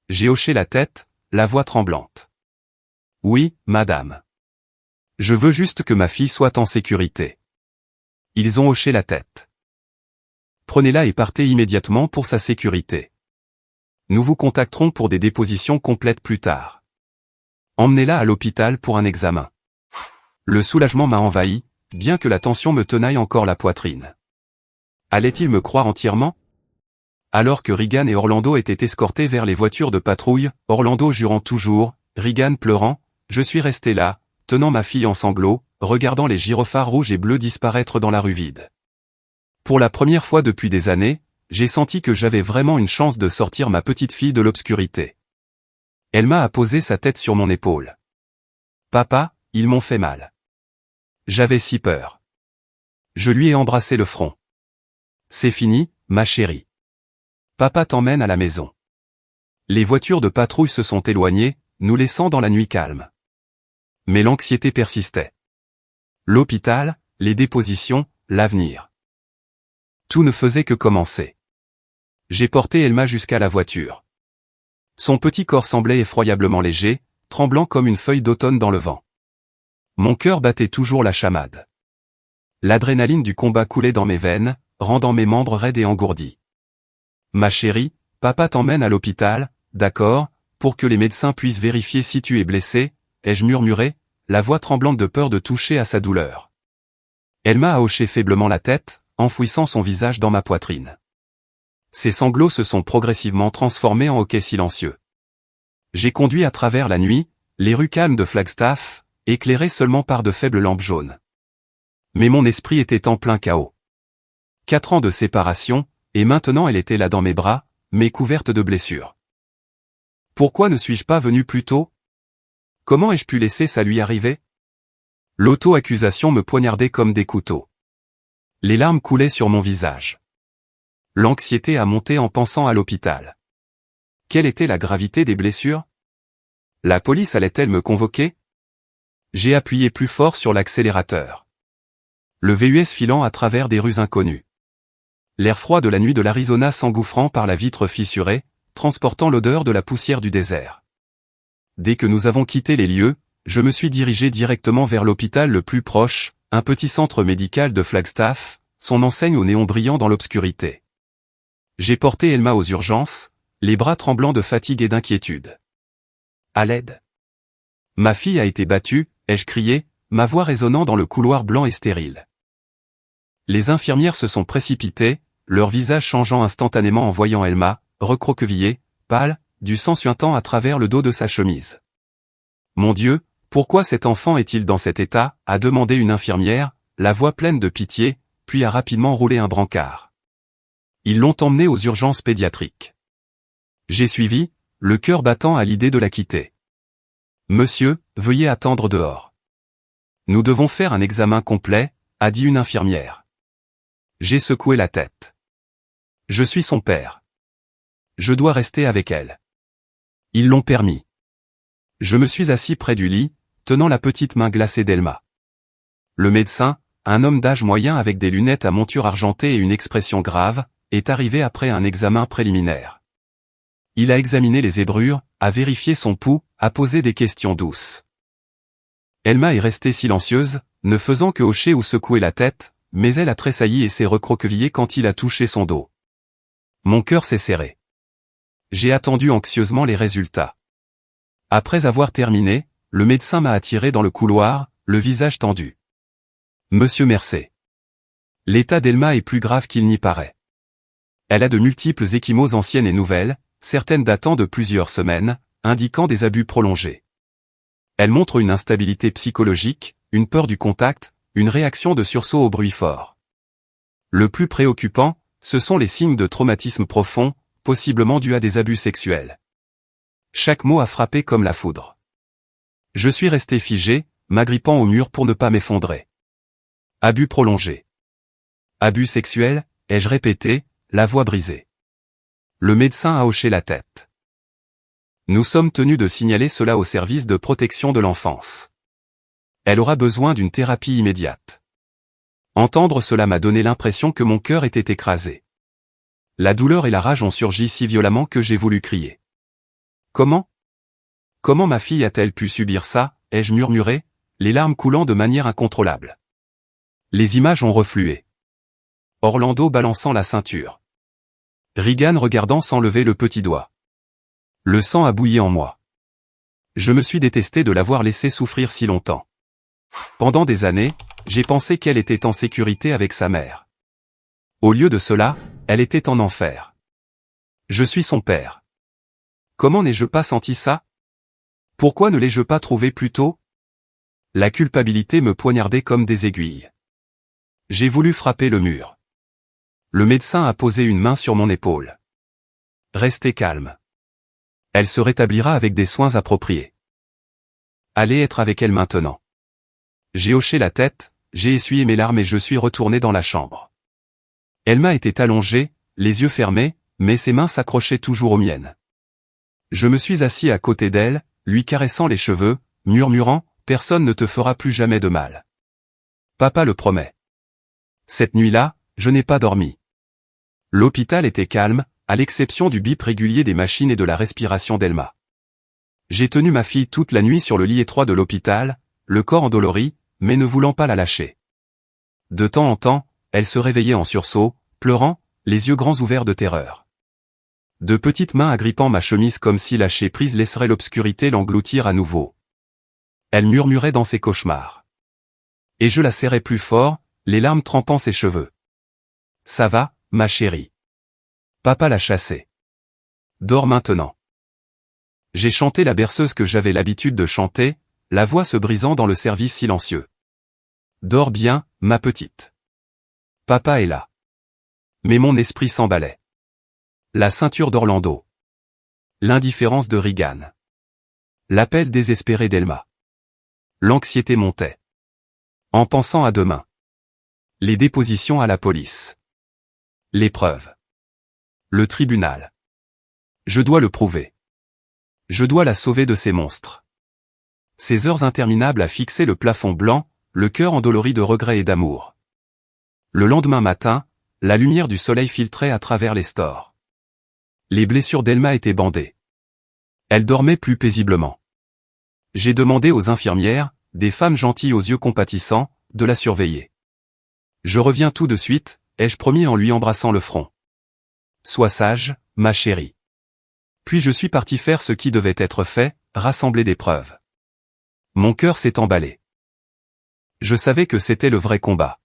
J'ai hoché la tête, la voix tremblante. Oui, madame. Je veux juste que ma fille soit en sécurité. Ils ont hoché la tête. prenez-la et partez immédiatement pour sa sécurité. Nous vous contacterons pour des dépositions complètes plus tard. Emmenez-la à l'hôpital pour un examen. Le soulagement m'a envahi, bien que la tension me tenaille encore la poitrine. Allait-il me croire entièrement? Alors que Regan et Orlando étaient escortés vers les voitures de patrouille, Orlando jurant toujours, Regan pleurant, je suis resté là, tenant ma fille en sanglots, regardant les gyrophares rouges et bleus disparaître dans la rue vide. Pour la première fois depuis des années, j'ai senti que j'avais vraiment une chance de sortir ma petite fille de l'obscurité. Elle m'a apposé sa tête sur mon épaule. Papa, ils m'ont fait mal. J'avais si peur. Je lui ai embrassé le front. C'est fini, ma chérie. Papa t'emmène à la maison. Les voitures de patrouille se sont éloignées, nous laissant dans la nuit calme. Mais l'anxiété persistait. L'hôpital, les dépositions, l'avenir. Tout ne faisait que commencer. J'ai porté Elma jusqu'à la voiture. Son petit corps semblait effroyablement léger, tremblant comme une feuille d'automne dans le vent. Mon cœur battait toujours la chamade. L'adrénaline du combat coulait dans mes veines, rendant mes membres raides et engourdis. Ma chérie, papa t'emmène à l'hôpital, d'accord, pour que les médecins puissent vérifier si tu es blessé, ai-je murmuré, la voix tremblante de peur de toucher à sa douleur. Elma a hoché faiblement la tête, enfouissant son visage dans ma poitrine. Ses sanglots se sont progressivement transformés en hoquets silencieux. J'ai conduit à travers la nuit, les rues calmes de Flagstaff, éclairées seulement par de faibles lampes jaunes. Mais mon esprit était en plein chaos. 4 ans de séparation, et maintenant elle était là dans mes bras, mais couverte de blessures. Pourquoi ne suis-je pas venu plus tôt? Comment ai-je pu laisser ça lui arriver? L'auto-accusation me poignardait comme des couteaux. Les larmes coulaient sur mon visage. L'anxiété a monté en pensant à l'hôpital. Quelle était la gravité des blessures? La police allait-elle me convoquer? J'ai appuyé plus fort sur l'accélérateur. Le VUS filant à travers des rues inconnues. L'air froid de la nuit de l'Arizona s'engouffrant par la vitre fissurée, transportant l'odeur de la poussière du désert. Dès que nous avons quitté les lieux, je me suis dirigé directement vers l'hôpital le plus proche, un petit centre médical de Flagstaff, son enseigne au néon brillant dans l'obscurité. J'ai porté Elma aux urgences, les bras tremblants de fatigue et d'inquiétude. À l'aide. Ma fille a été battue, ai-je crié, ma voix résonnant dans le couloir blanc et stérile. Les infirmières se sont précipitées, leur visage changeant instantanément en voyant Elma, recroquevillée, pâle, du sang suintant à travers le dos de sa chemise. Mon Dieu, pourquoi cet enfant est-il dans cet état? A demandé une infirmière, la voix pleine de pitié, puis a rapidement roulé un brancard. Ils l'ont emmené aux urgences pédiatriques. J'ai suivi, le cœur battant à l'idée de la quitter. Monsieur, veuillez attendre dehors. Nous devons faire un examen complet, a dit une infirmière. J'ai secoué la tête. Je suis son père. Je dois rester avec elle. Ils l'ont permis. Je me suis assis près du lit, tenant la petite main glacée d'Elma. Le médecin, un homme d'âge moyen avec des lunettes à monture argentée et une expression grave, est arrivé après un examen préliminaire. Il a examiné les zébrures, a vérifié son pouls, a posé des questions douces. Elma est restée silencieuse, ne faisant que hocher ou secouer la tête, mais elle a tressailli et s'est recroquevillée quand il a touché son dos. Mon cœur s'est serré. J'ai attendu anxieusement les résultats. Après avoir terminé, le médecin m'a attiré dans le couloir, le visage tendu. Monsieur Mercé. L'état d'Elma est plus grave qu'il n'y paraît. Elle a de multiples ecchymoses anciennes et nouvelles, certaines datant de plusieurs semaines, indiquant des abus prolongés. Elle montre une instabilité psychologique, une peur du contact, une réaction de sursaut au bruit fort. Le plus préoccupant, ce sont les signes de traumatisme profond, possiblement dus à des abus sexuels. Chaque mot a frappé comme la foudre. Je suis resté figé, m'agrippant au mur pour ne pas m'effondrer. Abus prolongés. Abus sexuels, ai-je répété, la voix brisée. Le médecin a hoché la tête. Nous sommes tenus de signaler cela au service de protection de l'enfance. Elle aura besoin d'une thérapie immédiate. Entendre cela m'a donné l'impression que mon cœur était écrasé. La douleur et la rage ont surgi si violemment que j'ai voulu crier. Comment ma fille a-t-elle pu subir ça, ai-je murmuré, les larmes coulant de manière incontrôlable. Les images ont reflué. Orlando balançant la ceinture. Regan regardant sans lever le petit doigt. Le sang a bouilli en moi. Je me suis détesté de l'avoir laissé souffrir si longtemps. Pendant des années, j'ai pensé qu'elle était en sécurité avec sa mère. Au lieu de cela, elle était en enfer. Je suis son père. Comment n'ai-je pas senti ça? Pourquoi ne l'ai-je pas trouvé plus tôt? La culpabilité me poignardait comme des aiguilles. J'ai voulu frapper le mur. Le médecin a posé une main sur mon épaule. Restez calme. Elle se rétablira avec des soins appropriés. Allez être avec elle maintenant. J'ai hoché la tête, j'ai essuyé mes larmes et je suis retourné dans la chambre. Elma était allongée, les yeux fermés, mais ses mains s'accrochaient toujours aux miennes. Je me suis assis à côté d'elle, lui caressant les cheveux, murmurant, « Personne ne te fera plus jamais de mal. Papa le promet. » Cette nuit-là, je n'ai pas dormi. L'hôpital était calme, à l'exception du bip régulier des machines et de la respiration d'Elma. J'ai tenu ma fille toute la nuit sur le lit étroit de l'hôpital, le corps endolori, mais ne voulant pas la lâcher. De temps en temps, elle se réveillait en sursaut, pleurant, les yeux grands ouverts de terreur. De petites mains agrippant ma chemise comme si lâcher prise laisserait l'obscurité l'engloutir à nouveau. Elle murmurait dans ses cauchemars. Et je la serrais plus fort, les larmes trempant ses cheveux. « Ça va, ma chérie. Papa l'a chassée. Dors maintenant. » J'ai chanté la berceuse que j'avais l'habitude de chanter, la voix se brisant dans le service silencieux. « Dors bien, ma petite. Papa est là. » Mais mon esprit s'emballait. La ceinture d'Orlando. L'indifférence de Regan. L'appel désespéré d'Elma. L'anxiété montait. En pensant à demain. Les dépositions à la police. L'épreuve. Le tribunal. Je dois le prouver. Je dois la sauver de ces monstres. Ces heures interminables à fixer le plafond blanc, le cœur endolori de regret et d'amour. Le lendemain matin, la lumière du soleil filtrait à travers les stores. Les blessures d'Elma étaient bandées. Elle dormait plus paisiblement. J'ai demandé aux infirmières, des femmes gentilles aux yeux compatissants, de la surveiller. Je reviens tout de suite, ai-je promis en lui embrassant le front. Sois sage, ma chérie. Puis je suis parti faire ce qui devait être fait, rassembler des preuves. Mon cœur s'est emballé. Je savais que c'était le vrai combat.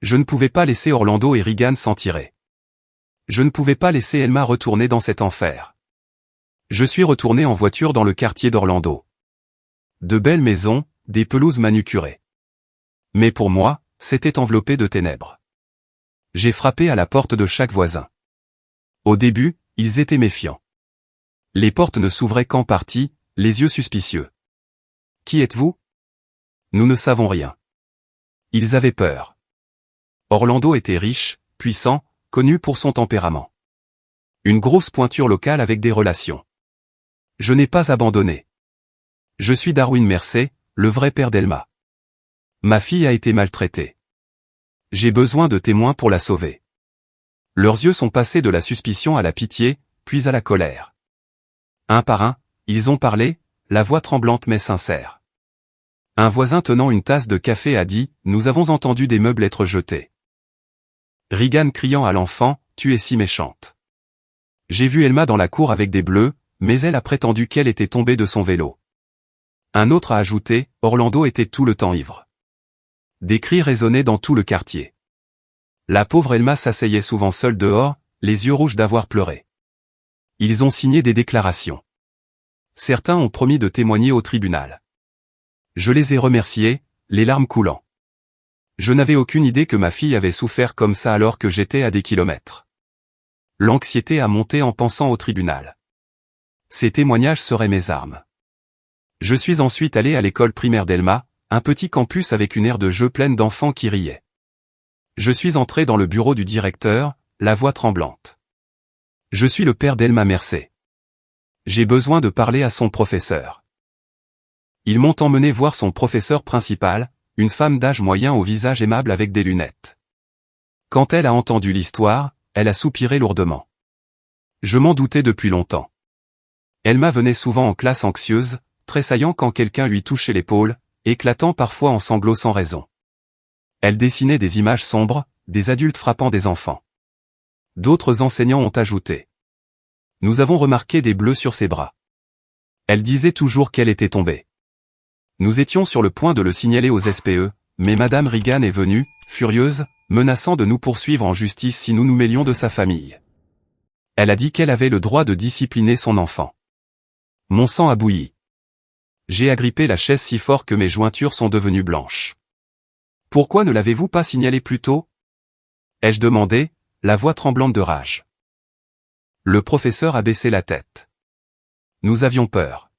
Je ne pouvais pas laisser Orlando et Regan s'en tirer. Je ne pouvais pas laisser Elma retourner dans cet enfer. Je suis retourné en voiture dans le quartier d'Orlando. De belles maisons, des pelouses manucurées. Mais pour moi, c'était enveloppé de ténèbres. J'ai frappé à la porte de chaque voisin. Au début, ils étaient méfiants. Les portes ne s'ouvraient qu'en partie, les yeux suspicieux. « Qui êtes-vous ? » ? « Nous ne savons rien. » Ils avaient peur. Orlando était riche, puissant, connu pour son tempérament. Une grosse pointure locale avec des relations. Je n'ai pas abandonné. Je suis Darwin Mersey, le vrai père d'Elma. Ma fille a été maltraitée. J'ai besoin de témoins pour la sauver. Leurs yeux sont passés de la suspicion à la pitié, puis à la colère. Un par un, ils ont parlé, la voix tremblante mais sincère. Un voisin tenant une tasse de café a dit « Nous avons entendu des meubles être jetés. » Regan criant à l'enfant « Tu es si méchante. » J'ai vu Elma dans la cour avec des bleus, mais elle a prétendu qu'elle était tombée de son vélo. Un autre a ajouté « Orlando était tout le temps ivre. » Des cris résonnaient dans tout le quartier. La pauvre Elma s'asseyait souvent seule dehors, les yeux rouges d'avoir pleuré. Ils ont signé des déclarations. Certains ont promis de témoigner au tribunal. Je les ai remerciés, les larmes coulant. Je n'avais aucune idée que ma fille avait souffert comme ça alors que j'étais à des kilomètres. L'anxiété a monté en pensant au tribunal. Ces témoignages seraient mes armes. Je suis ensuite allé à l'école primaire d'Elma, un petit campus avec une aire de jeu pleine d'enfants qui riaient. Je suis entré dans le bureau du directeur, la voix tremblante. Je suis le père d'Elma Mersey. J'ai besoin de parler à son professeur. Ils m'ont emmené voir son professeur principal, une femme d'âge moyen au visage aimable avec des lunettes. Quand elle a entendu l'histoire, elle a soupiré lourdement. Je m'en doutais depuis longtemps. Elma venait souvent en classe anxieuse, tressaillant quand quelqu'un lui touchait l'épaule, éclatant parfois en sanglots sans raison. Elle dessinait des images sombres, des adultes frappant des enfants. D'autres enseignants ont ajouté. Nous avons remarqué des bleus sur ses bras. Elle disait toujours qu'elle était tombée. Nous étions sur le point de le signaler aux SPE, mais Madame Reagan est venue, furieuse, menaçant de nous poursuivre en justice si nous nous mêlions de sa famille. Elle a dit qu'elle avait le droit de discipliner son enfant. Mon sang a bouilli. J'ai agrippé la chaise si fort que mes jointures sont devenues blanches. Pourquoi ne l'avez-vous pas signalé plus tôt? Ai-je demandé, la voix tremblante de rage. Le professeur a baissé la tête. Nous avions peur.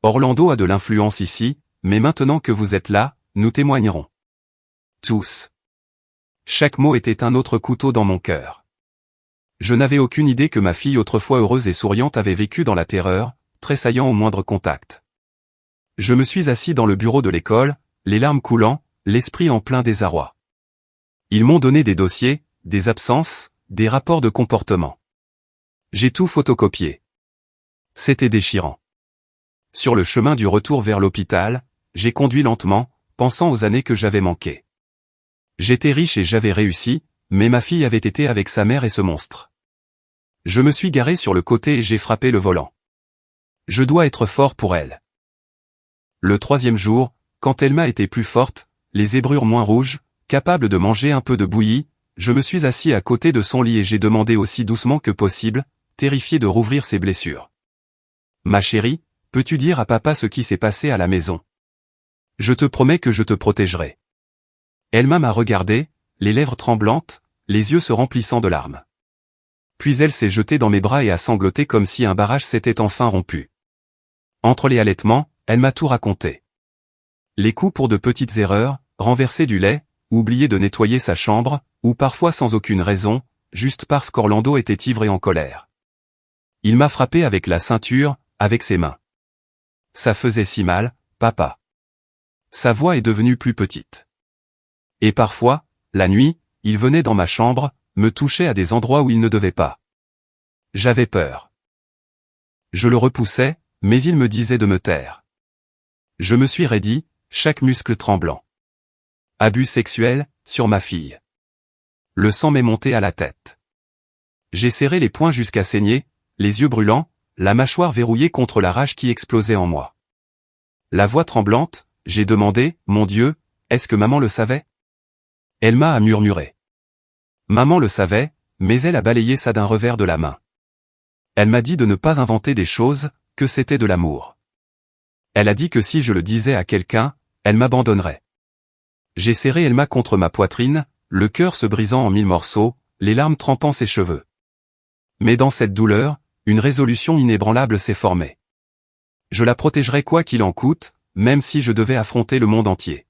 Orlando a de l'influence ici, mais maintenant que vous êtes là, nous témoignerons. Tous. Chaque mot était un autre couteau dans mon cœur. Je n'avais aucune idée que ma fille autrefois heureuse et souriante avait vécu dans la terreur, tressaillant au moindre contact. Je me suis assis dans le bureau de l'école, les larmes coulant, l'esprit en plein désarroi. Ils m'ont donné des dossiers, des absences, des rapports de comportement. J'ai tout photocopié. C'était déchirant. Sur le chemin du retour vers l'hôpital, j'ai conduit lentement, pensant aux années que j'avais manquées. J'étais riche et j'avais réussi, mais ma fille avait été avec sa mère et ce monstre. Je me suis garé sur le côté et j'ai frappé le volant. Je dois être fort pour elle. Le troisième jour, quand Elma était plus forte, les zébrures moins rouges, capable de manger un peu de bouillie, je me suis assis à côté de son lit et j'ai demandé aussi doucement que possible, terrifié de rouvrir ses blessures. Ma chérie, peux-tu dire à papa ce qui s'est passé à la maison? Je te promets que je te protégerai. Elma m'a regardé, les lèvres tremblantes, les yeux se remplissant de larmes. Puis elle s'est jetée dans mes bras et a sangloté comme si un barrage s'était enfin rompu. Entre les halètements, elle m'a tout raconté. Les coups pour de petites erreurs, renverser du lait, oublier de nettoyer sa chambre, ou parfois sans aucune raison, juste parce qu'Orlando était ivre et en colère. Il m'a frappé avec la ceinture, avec ses mains. Ça faisait si mal, papa. Sa voix est devenue plus petite. Et parfois, la nuit, il venait dans ma chambre, me touchait à des endroits où il ne devait pas. J'avais peur. Je le repoussais, mais il me disait de me taire. Je me suis raidi, chaque muscle tremblant. Abus sexuel, sur ma fille. Le sang m'est monté à la tête. J'ai serré les poings jusqu'à saigner, les yeux brûlants, la mâchoire verrouillée contre la rage qui explosait en moi. La voix tremblante, j'ai demandé, mon Dieu, est-ce que maman le savait? Elma a murmuré. Maman le savait, mais elle a balayé ça d'un revers de la main. Elle m'a dit de ne pas inventer des choses, que c'était de l'amour. Elle a dit que si je le disais à quelqu'un, elle m'abandonnerait. J'ai serré Elma contre ma poitrine, le cœur se brisant en 1000 morceaux, les larmes trempant ses cheveux. Mais dans cette douleur, une résolution inébranlable s'est formée. Je la protégerai quoi qu'il en coûte, même si je devais affronter le monde entier.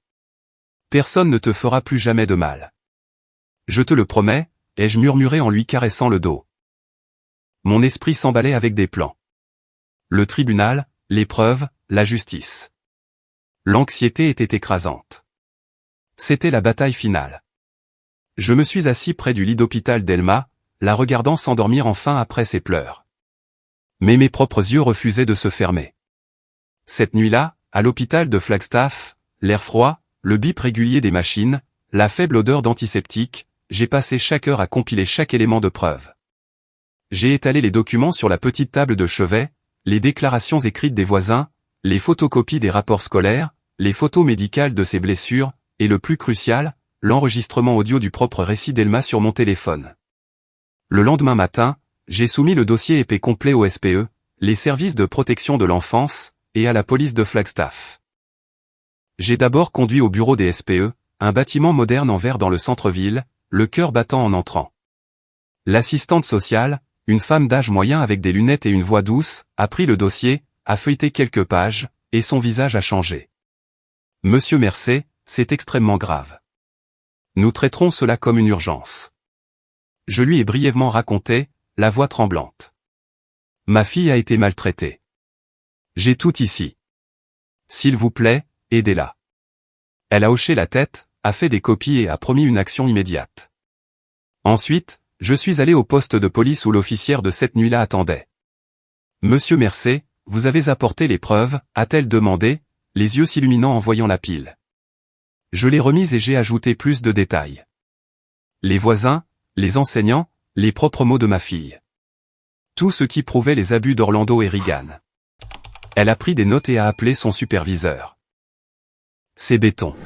Personne ne te fera plus jamais de mal. Je te le promets, ai-je murmuré en lui caressant le dos. Mon esprit s'emballait avec des plans. Le tribunal, l'épreuve, la justice. L'anxiété était écrasante. C'était la bataille finale. Je me suis assis près du lit d'hôpital d'Elma, la regardant s'endormir enfin après ses pleurs. Mais mes propres yeux refusaient de se fermer. Cette nuit-là, à l'hôpital de Flagstaff, l'air froid, le bip régulier des machines, la faible odeur d'antiseptique, j'ai passé chaque heure à compiler chaque élément de preuve. J'ai étalé les documents sur la petite table de chevet, les déclarations écrites des voisins, les photocopies des rapports scolaires, les photos médicales de ses blessures, et le plus crucial, l'enregistrement audio du propre récit d'Elma sur mon téléphone. Le lendemain matin, j'ai soumis le dossier épais complet au SPE, les services de protection de l'enfance, et à la police de Flagstaff. J'ai d'abord conduit au bureau des SPE, un bâtiment moderne en verre dans le centre-ville, le cœur battant en entrant. L'assistante sociale, une femme d'âge moyen avec des lunettes et une voix douce, a pris le dossier, a feuilleté quelques pages, et son visage a changé. Monsieur Mercé, c'est extrêmement grave. Nous traiterons cela comme une urgence. Je lui ai brièvement raconté, la voix tremblante. Ma fille a été maltraitée. J'ai tout ici. S'il vous plaît, aidez-la. Elle a hoché la tête, a fait des copies et a promis une action immédiate. Ensuite, je suis allé au poste de police où l'officière de cette nuit-là attendait. Monsieur Mercé, vous avez apporté les preuves, a-t-elle demandé, les yeux s'illuminant en voyant la pile. Je l'ai remise et j'ai ajouté plus de détails. Les voisins, les enseignants, les propres mots de ma fille. Tout ce qui prouvait les abus d'Orlando et Regan. Elle a pris des notes et a appelé son superviseur. C'est béton.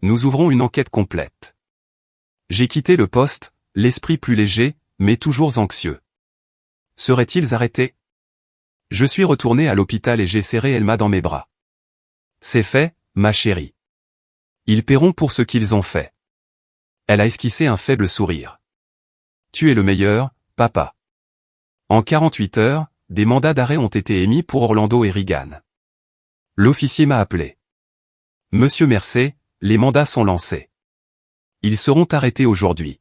Nous ouvrons une enquête complète. J'ai quitté le poste, l'esprit plus léger, mais toujours anxieux. Seraient-ils arrêtés? Je suis retourné à l'hôpital et j'ai serré Elma dans mes bras. C'est fait, ma chérie. Ils paieront pour ce qu'ils ont fait. Elle a esquissé un faible sourire. Tu es le meilleur, papa. En 48 heures, des mandats d'arrêt ont été émis pour Orlando et Regan. L'officier m'a appelé. Monsieur Mercey, les mandats sont lancés. Ils seront arrêtés aujourd'hui.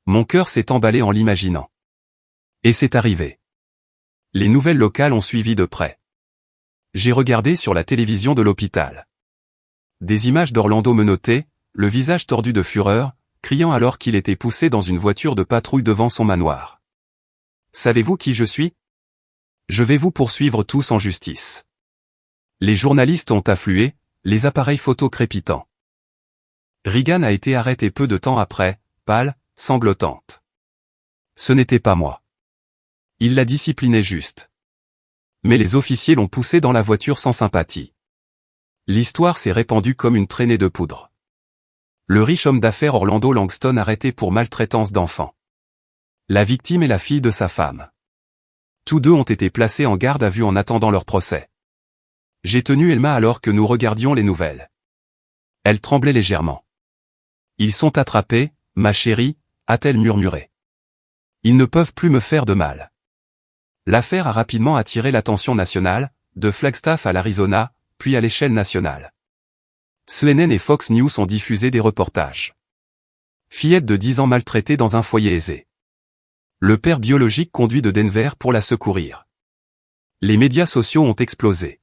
Mon cœur s'est emballé en l'imaginant. Et c'est arrivé. Les nouvelles locales ont suivi de près. J'ai regardé sur la télévision de l'hôpital. Des images d'Orlando menotté, le visage tordu de fureur, criant alors qu'il était poussé dans une voiture de patrouille devant son manoir. Savez-vous qui je suis? Je vais vous poursuivre tous en justice. Les journalistes ont afflué, les appareils photo crépitants. Regan a été arrêtée peu de temps après, pâle, sanglotante. Ce n'était pas moi. Il la disciplinait juste. Mais les officiers l'ont poussée dans la voiture sans sympathie. L'histoire s'est répandue comme une traînée de poudre. Le riche homme d'affaires Orlando Langston arrêté pour maltraitance d'enfants. La victime est la fille de sa femme. Tous deux ont été placés en garde à vue en attendant leur procès. J'ai tenu Elma alors que nous regardions les nouvelles. Elle tremblait légèrement. Ils sont attrapés, ma chérie, a-t-elle murmuré. Ils ne peuvent plus me faire de mal. L'affaire a rapidement attiré l'attention nationale, de Flagstaff à l'Arizona, puis à l'échelle nationale. CNN et Fox News ont diffusé des reportages. Fillette de 10 ans maltraitée dans un foyer aisé. Le père biologique conduit de Denver pour la secourir. Les médias sociaux ont explosé.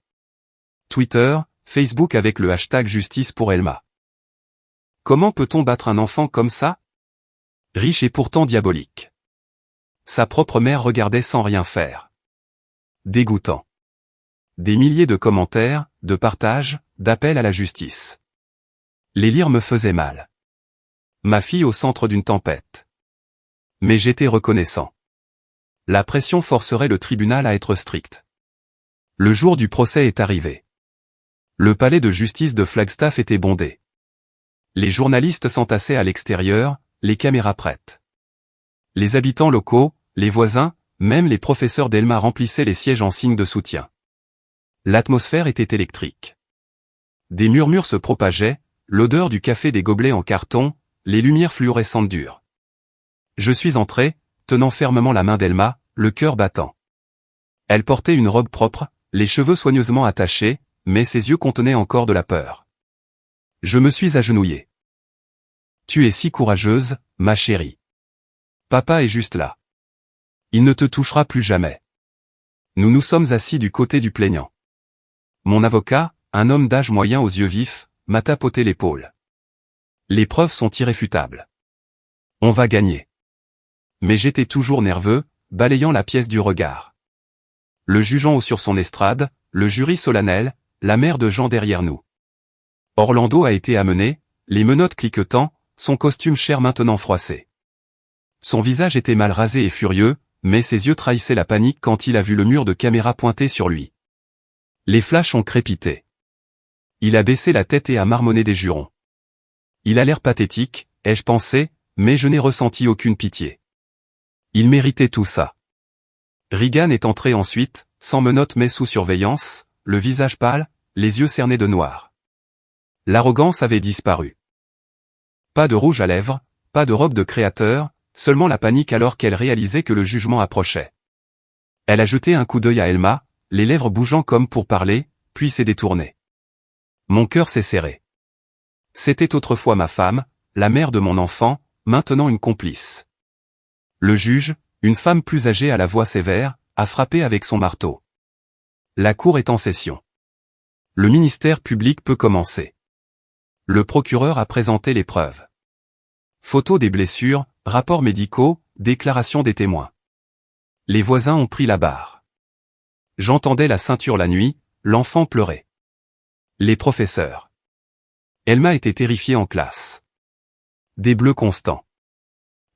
Twitter, Facebook avec le hashtag Justice pour Elma. Comment peut-on battre un enfant comme ça? Riche et pourtant diabolique. Sa propre mère regardait sans rien faire. Dégoûtant. Des milliers de commentaires, de partages, d'appels à la justice. Les lire me faisait mal. Ma fille au centre d'une tempête. Mais j'étais reconnaissant. La pression forcerait le tribunal à être strict. Le jour du procès est arrivé. Le palais de justice de Flagstaff était bondé. Les journalistes s'entassaient à l'extérieur, les caméras prêtes. Les habitants locaux, les voisins, même les professeurs d'Elma remplissaient les sièges en signe de soutien. L'atmosphère était électrique. Des murmures se propageaient, l'odeur du café des gobelets en carton, les lumières fluorescentes dures. Je suis entré, tenant fermement la main d'Elma, le cœur battant. Elle portait une robe propre, les cheveux soigneusement attachés, mais ses yeux contenaient encore de la peur. Je me suis agenouillé. Tu es si courageuse, ma chérie. Papa est juste là. Il ne te touchera plus jamais. Nous nous sommes assis du côté du plaignant. Mon avocat, un homme d'âge moyen aux yeux vifs, m'a tapoté l'épaule. Les preuves sont irréfutables. On va gagner. Mais j'étais toujours nerveux, balayant la pièce du regard. Le juge en haut sur son estrade, le jury solennel, la mère de Jean derrière nous. Orlando a été amené, les menottes cliquetant, son costume cher maintenant froissé. Son visage était mal rasé et furieux, mais ses yeux trahissaient la panique quand il a vu le mur de caméra pointé sur lui. Les flashs ont crépité. Il a baissé la tête et a marmonné des jurons. Il a l'air pathétique, ai-je pensé, mais je n'ai ressenti aucune pitié. Il méritait tout ça. Regan est entré ensuite, sans menottes mais sous surveillance, le visage pâle, les yeux cernés de noir. L'arrogance avait disparu. Pas de rouge à lèvres, pas de robe de créateur, seulement la panique alors qu'elle réalisait que le jugement approchait. Elle a jeté un coup d'œil à Elma, les lèvres bougeant comme pour parler, puis s'est détournée. Mon cœur s'est serré. C'était autrefois ma femme, la mère de mon enfant, maintenant une complice. Le juge, une femme plus âgée à la voix sévère, a frappé avec son marteau. La cour est en session. Le ministère public peut commencer. Le procureur a présenté les preuves. Photos des blessures, rapports médicaux, déclarations des témoins. Les voisins ont pris la barre. J'entendais la ceinture la nuit, l'enfant pleurait. Les professeurs. Elma était terrifiée en classe. Des bleus constants.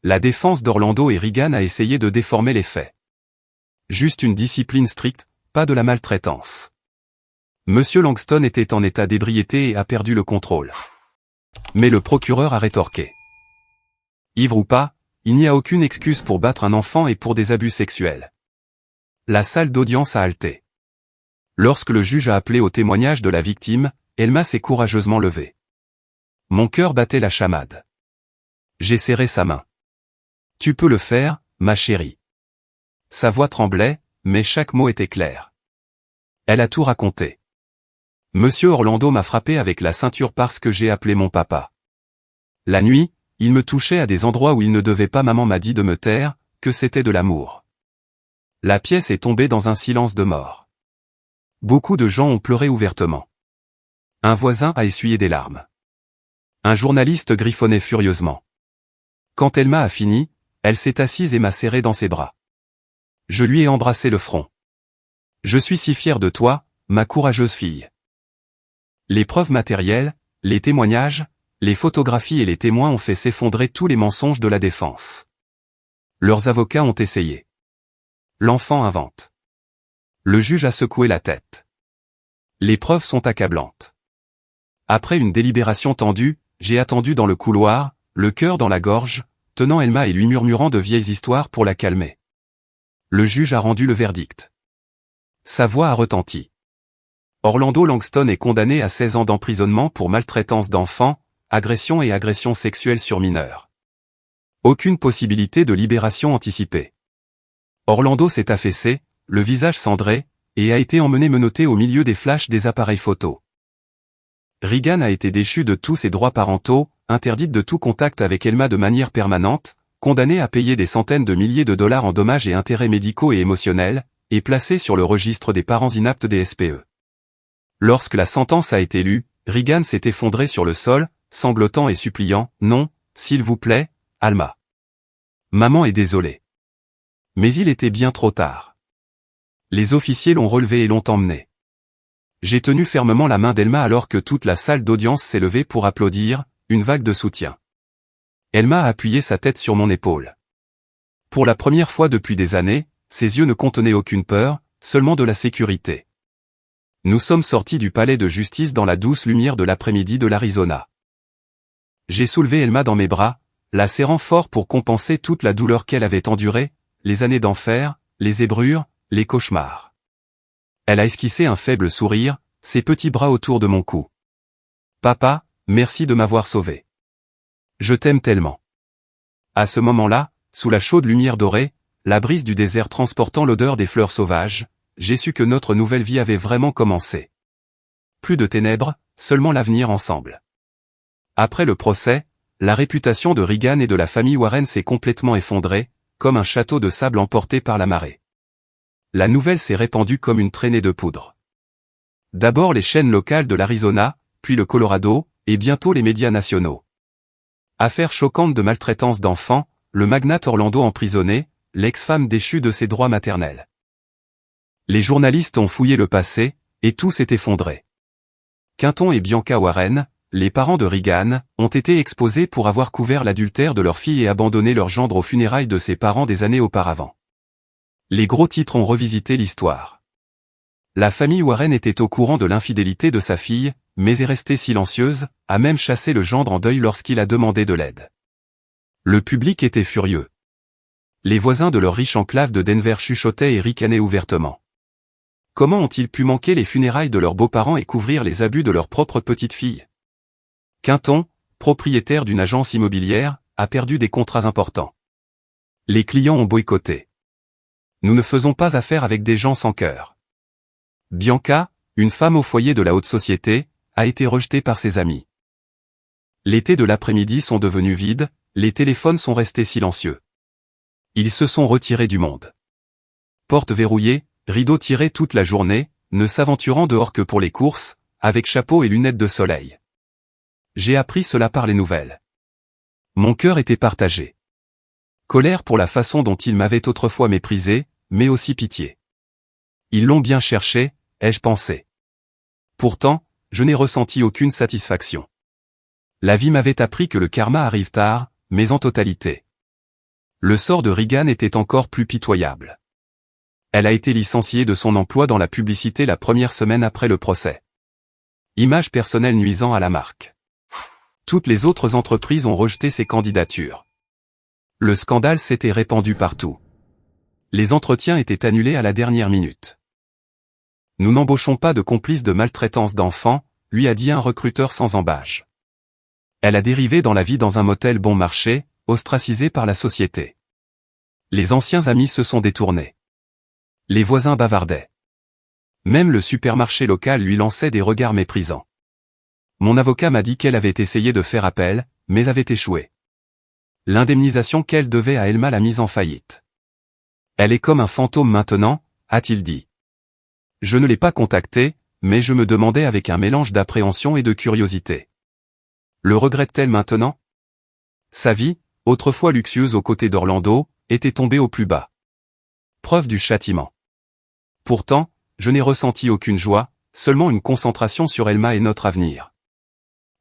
La défense d'Orlando et Regan a essayé de déformer les faits. Juste une discipline stricte, pas de la maltraitance. Monsieur Langston était en état d'ébriété et a perdu le contrôle. Mais le procureur a rétorqué. Ivre ou pas, il n'y a aucune excuse pour battre un enfant et pour des abus sexuels. La salle d'audience a halté. Lorsque le juge a appelé au témoignage de la victime, Elma s'est courageusement levée. Mon cœur battait la chamade. J'ai serré sa main. Tu peux le faire, ma chérie. Sa voix tremblait, mais chaque mot était clair. Elle a tout raconté. Monsieur Orlando m'a frappé avec la ceinture parce que j'ai appelé mon papa. La nuit, il me touchait à des endroits où il ne devait pas. Maman m'a dit de me taire, que c'était de l'amour. La pièce est tombée dans un silence de mort. Beaucoup de gens ont pleuré ouvertement. Un voisin a essuyé des larmes. Un journaliste griffonnait furieusement. Quand Elma a fini, elle s'est assise et m'a serré dans ses bras. Je lui ai embrassé le front. Je suis si fier de toi, ma courageuse fille. Les preuves matérielles, les témoignages, les photographies et les témoins ont fait s'effondrer tous les mensonges de la défense. Leurs avocats ont essayé. L'enfant invente. Le juge a secoué la tête. Les preuves sont accablantes. Après une délibération tendue, j'ai attendu dans le couloir, le cœur dans la gorge, tenant Elma et lui murmurant de vieilles histoires pour la calmer. Le juge a rendu le verdict. Sa voix a retenti. Orlando Langston est condamné à 16 ans d'emprisonnement pour maltraitance d'enfants, agression et agression sexuelle sur mineurs. Aucune possibilité de libération anticipée. Orlando s'est affaissé, le visage cendré, et a été emmené menotté au milieu des flashs des appareils photo. Regan a été déchu de tous ses droits parentaux, interdite de tout contact avec Elma de manière permanente, condamnée à payer des centaines de milliers de dollars en dommages et intérêts médicaux et émotionnels, et placée sur le registre des parents inaptes des SPE. Lorsque la sentence a été lue, Regan s'est effondré sur le sol, sanglotant et suppliant, « Non, s'il vous plaît, Alma. Maman est désolée. » Mais il était bien trop tard. Les officiers l'ont relevé et l'ont emmené. J'ai tenu fermement la main d'Elma alors que toute la salle d'audience s'est levée pour applaudir, une vague de soutien. Elma a appuyé sa tête sur mon épaule. Pour la première fois depuis des années, ses yeux ne contenaient aucune peur, seulement de la sécurité. Nous sommes sortis du palais de justice dans la douce lumière de l'après-midi de l'Arizona. J'ai soulevé Elma dans mes bras, la serrant fort pour compenser toute la douleur qu'elle avait endurée, les années d'enfer, les zébrures, les cauchemars. Elle a esquissé un faible sourire, ses petits bras autour de mon cou. Papa, merci de m'avoir sauvé. Je t'aime tellement. À ce moment-là, sous la chaude lumière dorée, la brise du désert transportant l'odeur des fleurs sauvages, j'ai su que notre nouvelle vie avait vraiment commencé. Plus de ténèbres, seulement l'avenir ensemble. Après le procès, la réputation de Regan et de la famille Warren s'est complètement effondrée, comme un château de sable emporté par la marée. La nouvelle s'est répandue comme une traînée de poudre. D'abord les chaînes locales de l'Arizona, puis le Colorado, et bientôt les médias nationaux. Affaire choquante de maltraitance d'enfants, le magnate Orlando emprisonné, l'ex-femme déchue de ses droits maternels. Les journalistes ont fouillé le passé, et tout s'est effondré. Quinton et Bianca Warren, les parents de Regan, ont été exposés pour avoir couvert l'adultère de leur fille et abandonné leur gendre aux funérailles de ses parents des années auparavant. Les gros titres ont revisité l'histoire. La famille Warren était au courant de l'infidélité de sa fille, mais est restée silencieuse, a même chassé le gendre en deuil lorsqu'il a demandé de l'aide. Le public était furieux. Les voisins de leur riche enclave de Denver chuchotaient et ricanaient ouvertement. Comment ont-ils pu manquer les funérailles de leurs beaux-parents et couvrir les abus de leur propre petite fille? Quinton, propriétaire d'une agence immobilière, a perdu des contrats importants. Les clients ont boycotté. Nous ne faisons pas affaire avec des gens sans cœur. Bianca, une femme au foyer de la haute société, a été rejetée par ses amis. L'été de l'après-midi sont devenus vides, les téléphones sont restés silencieux. Ils se sont retirés du monde. Portes verrouillées, rideaux tirés toute la journée, ne s'aventurant dehors que pour les courses, avec chapeau et lunettes de soleil. J'ai appris cela par les nouvelles. Mon cœur était partagé. Colère pour la façon dont ils m'avaient autrefois méprisé, mais aussi pitié. Ils l'ont bien cherché, ai-je pensé. Pourtant, je n'ai ressenti aucune satisfaction. La vie m'avait appris que le karma arrive tard, mais en totalité. Le sort de Regan était encore plus pitoyable. Elle a été licenciée de son emploi dans la publicité la première semaine après le procès. Image personnelle nuisant à la marque. Toutes les autres entreprises ont rejeté ses candidatures. Le scandale s'était répandu partout. Les entretiens étaient annulés à la dernière minute. Nous n'embauchons pas de complice de maltraitance d'enfants, lui a dit un recruteur sans embâche. Elle a dérivé dans la vie dans un motel bon marché, ostracisée par la société. Les anciens amis se sont détournés. Les voisins bavardaient. Même le supermarché local lui lançait des regards méprisants. Mon avocat m'a dit qu'elle avait essayé de faire appel, mais avait échoué. L'indemnisation qu'elle devait à Elma l'a mise en faillite. Elle est comme un fantôme maintenant, a-t-il dit. Je ne l'ai pas contactée, mais je me demandais avec un mélange d'appréhension et de curiosité. Le regrette-t-elle maintenant? Sa vie, autrefois luxueuse aux côtés d'Orlando, était tombée au plus bas. Preuve du châtiment. Pourtant, je n'ai ressenti aucune joie, seulement une concentration sur Elma et notre avenir.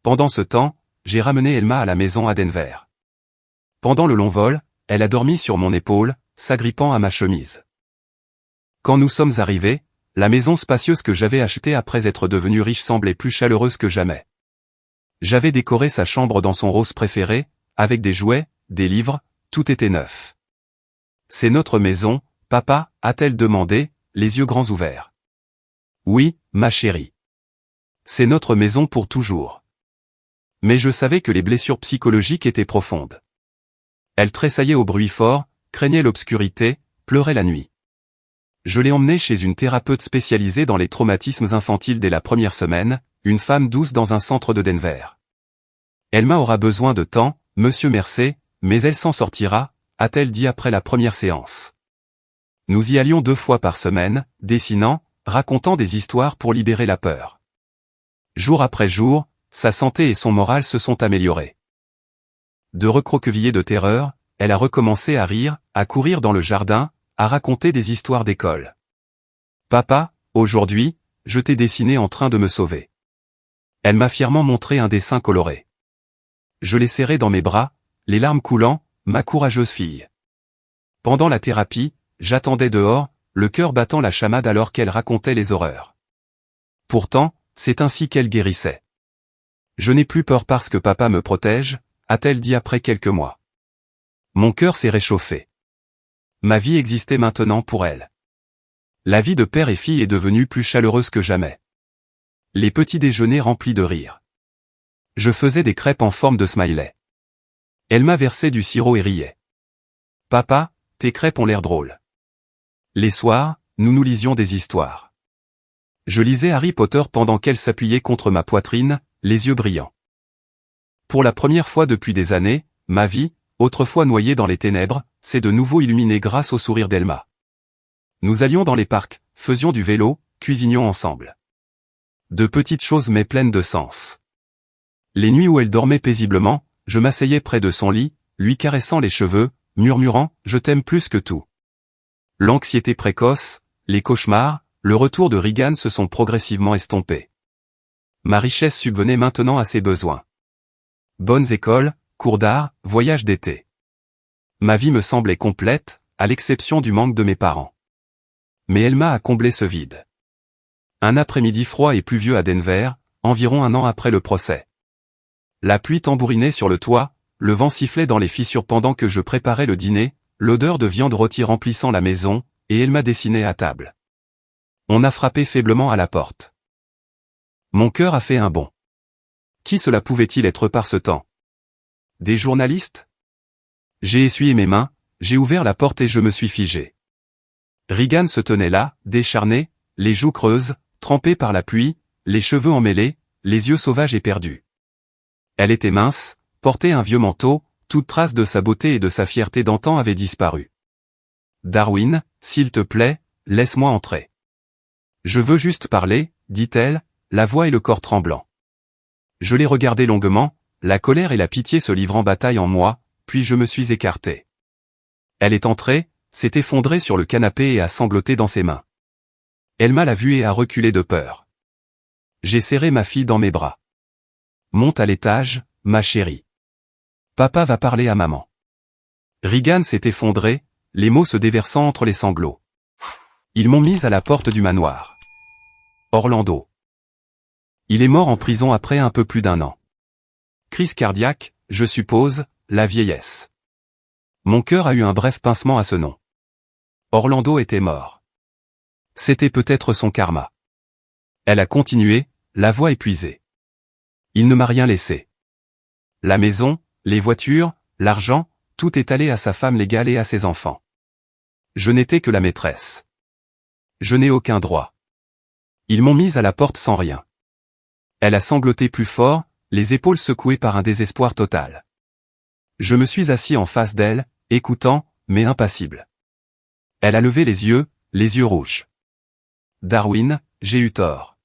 Pendant ce temps, j'ai ramené Elma à la maison à Denver. Pendant le long vol, elle a dormi sur mon épaule, s'agrippant à ma chemise. Quand nous sommes arrivés, la maison spacieuse que j'avais achetée après être devenue riche semblait plus chaleureuse que jamais. J'avais décoré sa chambre dans son rose préféré, avec des jouets, des livres, tout était neuf. C'est notre maison, papa, a-t-elle demandé, les yeux grands ouverts. Oui, ma chérie. C'est notre maison pour toujours. Mais je savais que les blessures psychologiques étaient profondes. Elle tressaillait au bruit fort, craignait l'obscurité, pleurait la nuit. Je l'ai emmenée chez une thérapeute spécialisée dans les traumatismes infantiles dès la première semaine, une femme douce dans un centre de Denver. Elma aura besoin de temps, monsieur Mercé, mais elle s'en sortira, a-t-elle dit après la première séance. Nous y allions 2 fois par semaine, dessinant, racontant des histoires pour libérer la peur. Jour après jour, sa santé et son moral se sont améliorés. De recroquevillée de terreur, elle a recommencé à rire, à courir dans le jardin, à raconter des histoires d'école. Papa, aujourd'hui, je t'ai dessiné en train de me sauver. Elle m'a fièrement montré un dessin coloré. Je l'ai serré dans mes bras, les larmes coulant, ma courageuse fille. Pendant la thérapie, j'attendais dehors, le cœur battant la chamade alors qu'elle racontait les horreurs. Pourtant, c'est ainsi qu'elle guérissait. Je n'ai plus peur parce que papa me protège, a-t-elle dit après quelques mois. Mon cœur s'est réchauffé. Ma vie existait maintenant pour elle. La vie de père et fille est devenue plus chaleureuse que jamais. Les petits déjeuners remplis de rire. Je faisais des crêpes en forme de smiley. Elle m'a versé du sirop et riait. Papa, tes crêpes ont l'air drôles. Les soirs, nous nous lisions des histoires. Je lisais Harry Potter pendant qu'elle s'appuyait contre ma poitrine, les yeux brillants. Pour la première fois depuis des années, ma vie, autrefois noyée dans les ténèbres, s'est de nouveau illuminée grâce au sourire d'Elma. Nous allions dans les parcs, faisions du vélo, cuisinions ensemble. De petites choses mais pleines de sens. Les nuits où elle dormait paisiblement, je m'asseyais près de son lit, lui caressant les cheveux, murmurant « Je t'aime plus que tout ». L'anxiété précoce, les cauchemars, le retour de Regan se sont progressivement estompés. Ma richesse subvenait maintenant à ses besoins. Bonnes écoles, cours d'art, voyages d'été. Ma vie me semblait complète, à l'exception du manque de mes parents. Mais Elma a comblé ce vide. Un après-midi froid et pluvieux à Denver, environ 1 an après le procès. La pluie tambourinait sur le toit, le vent sifflait dans les fissures pendant que je préparais le dîner, l'odeur de viande rôtie remplissant la maison, et Elma dessinait à table. On a frappé faiblement à la porte. Mon cœur a fait un bond. Qui cela pouvait-il être par ce temps? Des journalistes? J'ai essuyé mes mains, j'ai ouvert la porte et je me suis figé. Regan se tenait là, décharné, les joues creuses, trempées par la pluie, les cheveux emmêlés, les yeux sauvages et perdus. Elle était mince, portait un vieux manteau, toute trace de sa beauté et de sa fierté d'antan avait disparu. Darwin, s'il te plaît, laisse-moi entrer. Je veux juste parler, dit-elle, la voix et le corps tremblants. Je l'ai regardée longuement, la colère et la pitié se livrant bataille en moi, puis je me suis écarté. Elle est entrée, s'est effondrée sur le canapé et a sangloté dans ses mains. Elma l'a vue et a reculé de peur. J'ai serré ma fille dans mes bras. Monte à l'étage, ma chérie. Papa va parler à maman. Regan s'est effondré, les mots se déversant entre les sanglots. Ils m'ont mise à la porte du manoir. Orlando. Il est mort en prison après un peu plus d'1 an. Crise cardiaque, je suppose, la vieillesse. Mon cœur a eu un bref pincement à ce nom. Orlando était mort. C'était peut-être son karma. Elle a continué, la voix épuisée. Il ne m'a rien laissé. La maison, les voitures, l'argent, tout est allé à sa femme légale et à ses enfants. Je n'étais que la maîtresse. Je n'ai aucun droit. Ils m'ont mise à la porte sans rien. Elle a sangloté plus fort, les épaules secouées par un désespoir total. Je me suis assis en face d'elle, écoutant, mais impassible. Elle a levé les yeux rouges. Darwin, j'ai eu tort.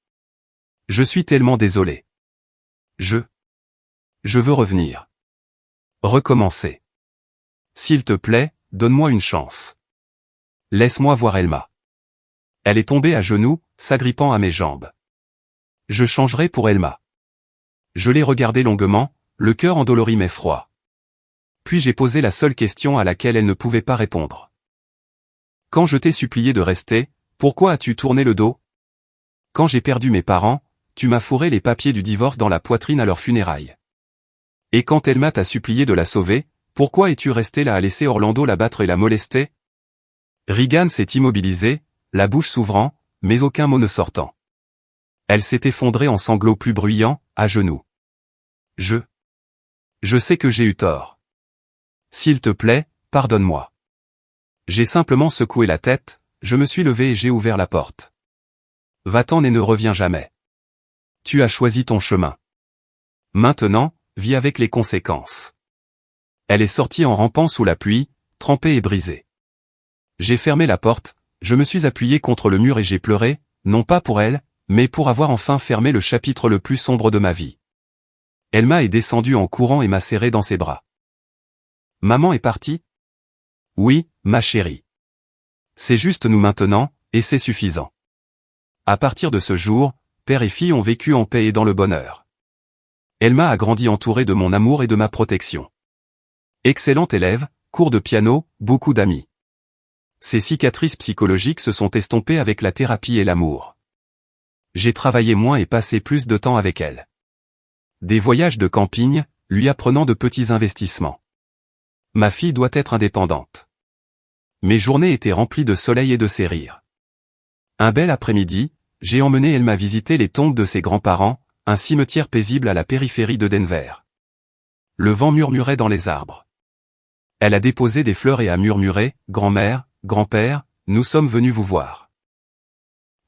Je suis tellement désolé. Je veux revenir. Recommencer. S'il te plaît, donne-moi une chance. Laisse-moi voir Elma. Elle est tombée à genoux, s'agrippant à mes jambes. Je changerai pour Elma. Je l'ai regardée longuement, le cœur endolori mais froid. Puis j'ai posé la seule question à laquelle elle ne pouvait pas répondre. Quand je t'ai supplié de rester, pourquoi as-tu tourné le dos? Quand j'ai perdu mes parents, tu m'as fourré les papiers du divorce dans la poitrine à leurs funérailles. Et quand Elma t'a supplié de la sauver, pourquoi es-tu resté là à laisser Orlando la battre et la molester? Regan s'est immobilisée, la bouche s'ouvrant, mais aucun mot ne sortant. Elle s'est effondrée en sanglots plus bruyants, à genoux. Je sais que j'ai eu tort. S'il te plaît, pardonne-moi. J'ai simplement secoué la tête, je me suis levé et j'ai ouvert la porte. Va-t'en et ne reviens jamais. Tu as choisi ton chemin. Maintenant, vis avec les conséquences. Elle est sortie en rampant sous la pluie, trempée et brisée. J'ai fermé la porte, je me suis appuyé contre le mur et j'ai pleuré, non pas pour elle, mais pour avoir enfin fermé le chapitre le plus sombre de ma vie. Elma est descendue en courant et m'a serré dans ses bras. Maman est partie? Oui, ma chérie. C'est juste nous maintenant, et c'est suffisant. À partir de ce jour, père et fille ont vécu en paix et dans le bonheur. Elma a grandi entourée de mon amour et de ma protection. Excellente élève, cours de piano, beaucoup d'amis. Ses cicatrices psychologiques se sont estompées avec la thérapie et l'amour. J'ai travaillé moins et passé plus de temps avec elle. Des voyages de camping, lui apprenant de petits investissements. Ma fille doit être indépendante. Mes journées étaient remplies de soleil et de ses rires. Un bel après-midi, j'ai emmené Elma visiter les tombes de ses grands-parents, un cimetière paisible à la périphérie de Denver. Le vent murmurait dans les arbres. Elle a déposé des fleurs et a murmuré, « Grand-mère, grand-père, nous sommes venus vous voir. »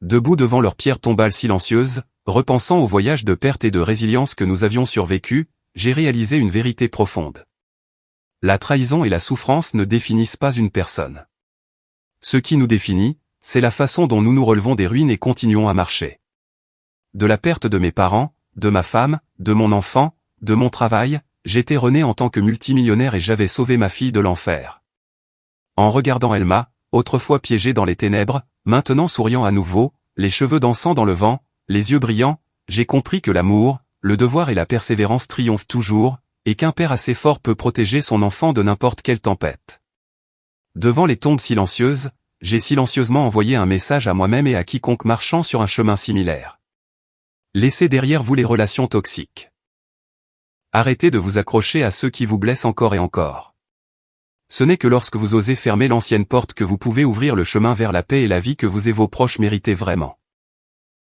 Debout devant leur pierre tombale silencieuse, repensant au voyage de perte et de résilience que nous avions survécu, j'ai réalisé une vérité profonde. La trahison et la souffrance ne définissent pas une personne. Ce qui nous définit, c'est la façon dont nous nous relevons des ruines et continuons à marcher. De la perte de mes parents, de ma femme, de mon enfant, de mon travail, j'étais rené en tant que multimillionnaire et j'avais sauvé ma fille de l'enfer. En regardant Elma, autrefois piégée dans les ténèbres, maintenant souriant à nouveau, les cheveux dansant dans le vent, les yeux brillants, j'ai compris que l'amour, le devoir et la persévérance triomphent toujours, et qu'un père assez fort peut protéger son enfant de n'importe quelle tempête. Devant les tombes silencieuses, j'ai silencieusement envoyé un message à moi-même et à quiconque marchant sur un chemin similaire. Laissez derrière vous les relations toxiques. Arrêtez de vous accrocher à ceux qui vous blessent encore et encore. Ce n'est que lorsque vous osez fermer l'ancienne porte que vous pouvez ouvrir le chemin vers la paix et la vie que vous et vos proches méritez vraiment.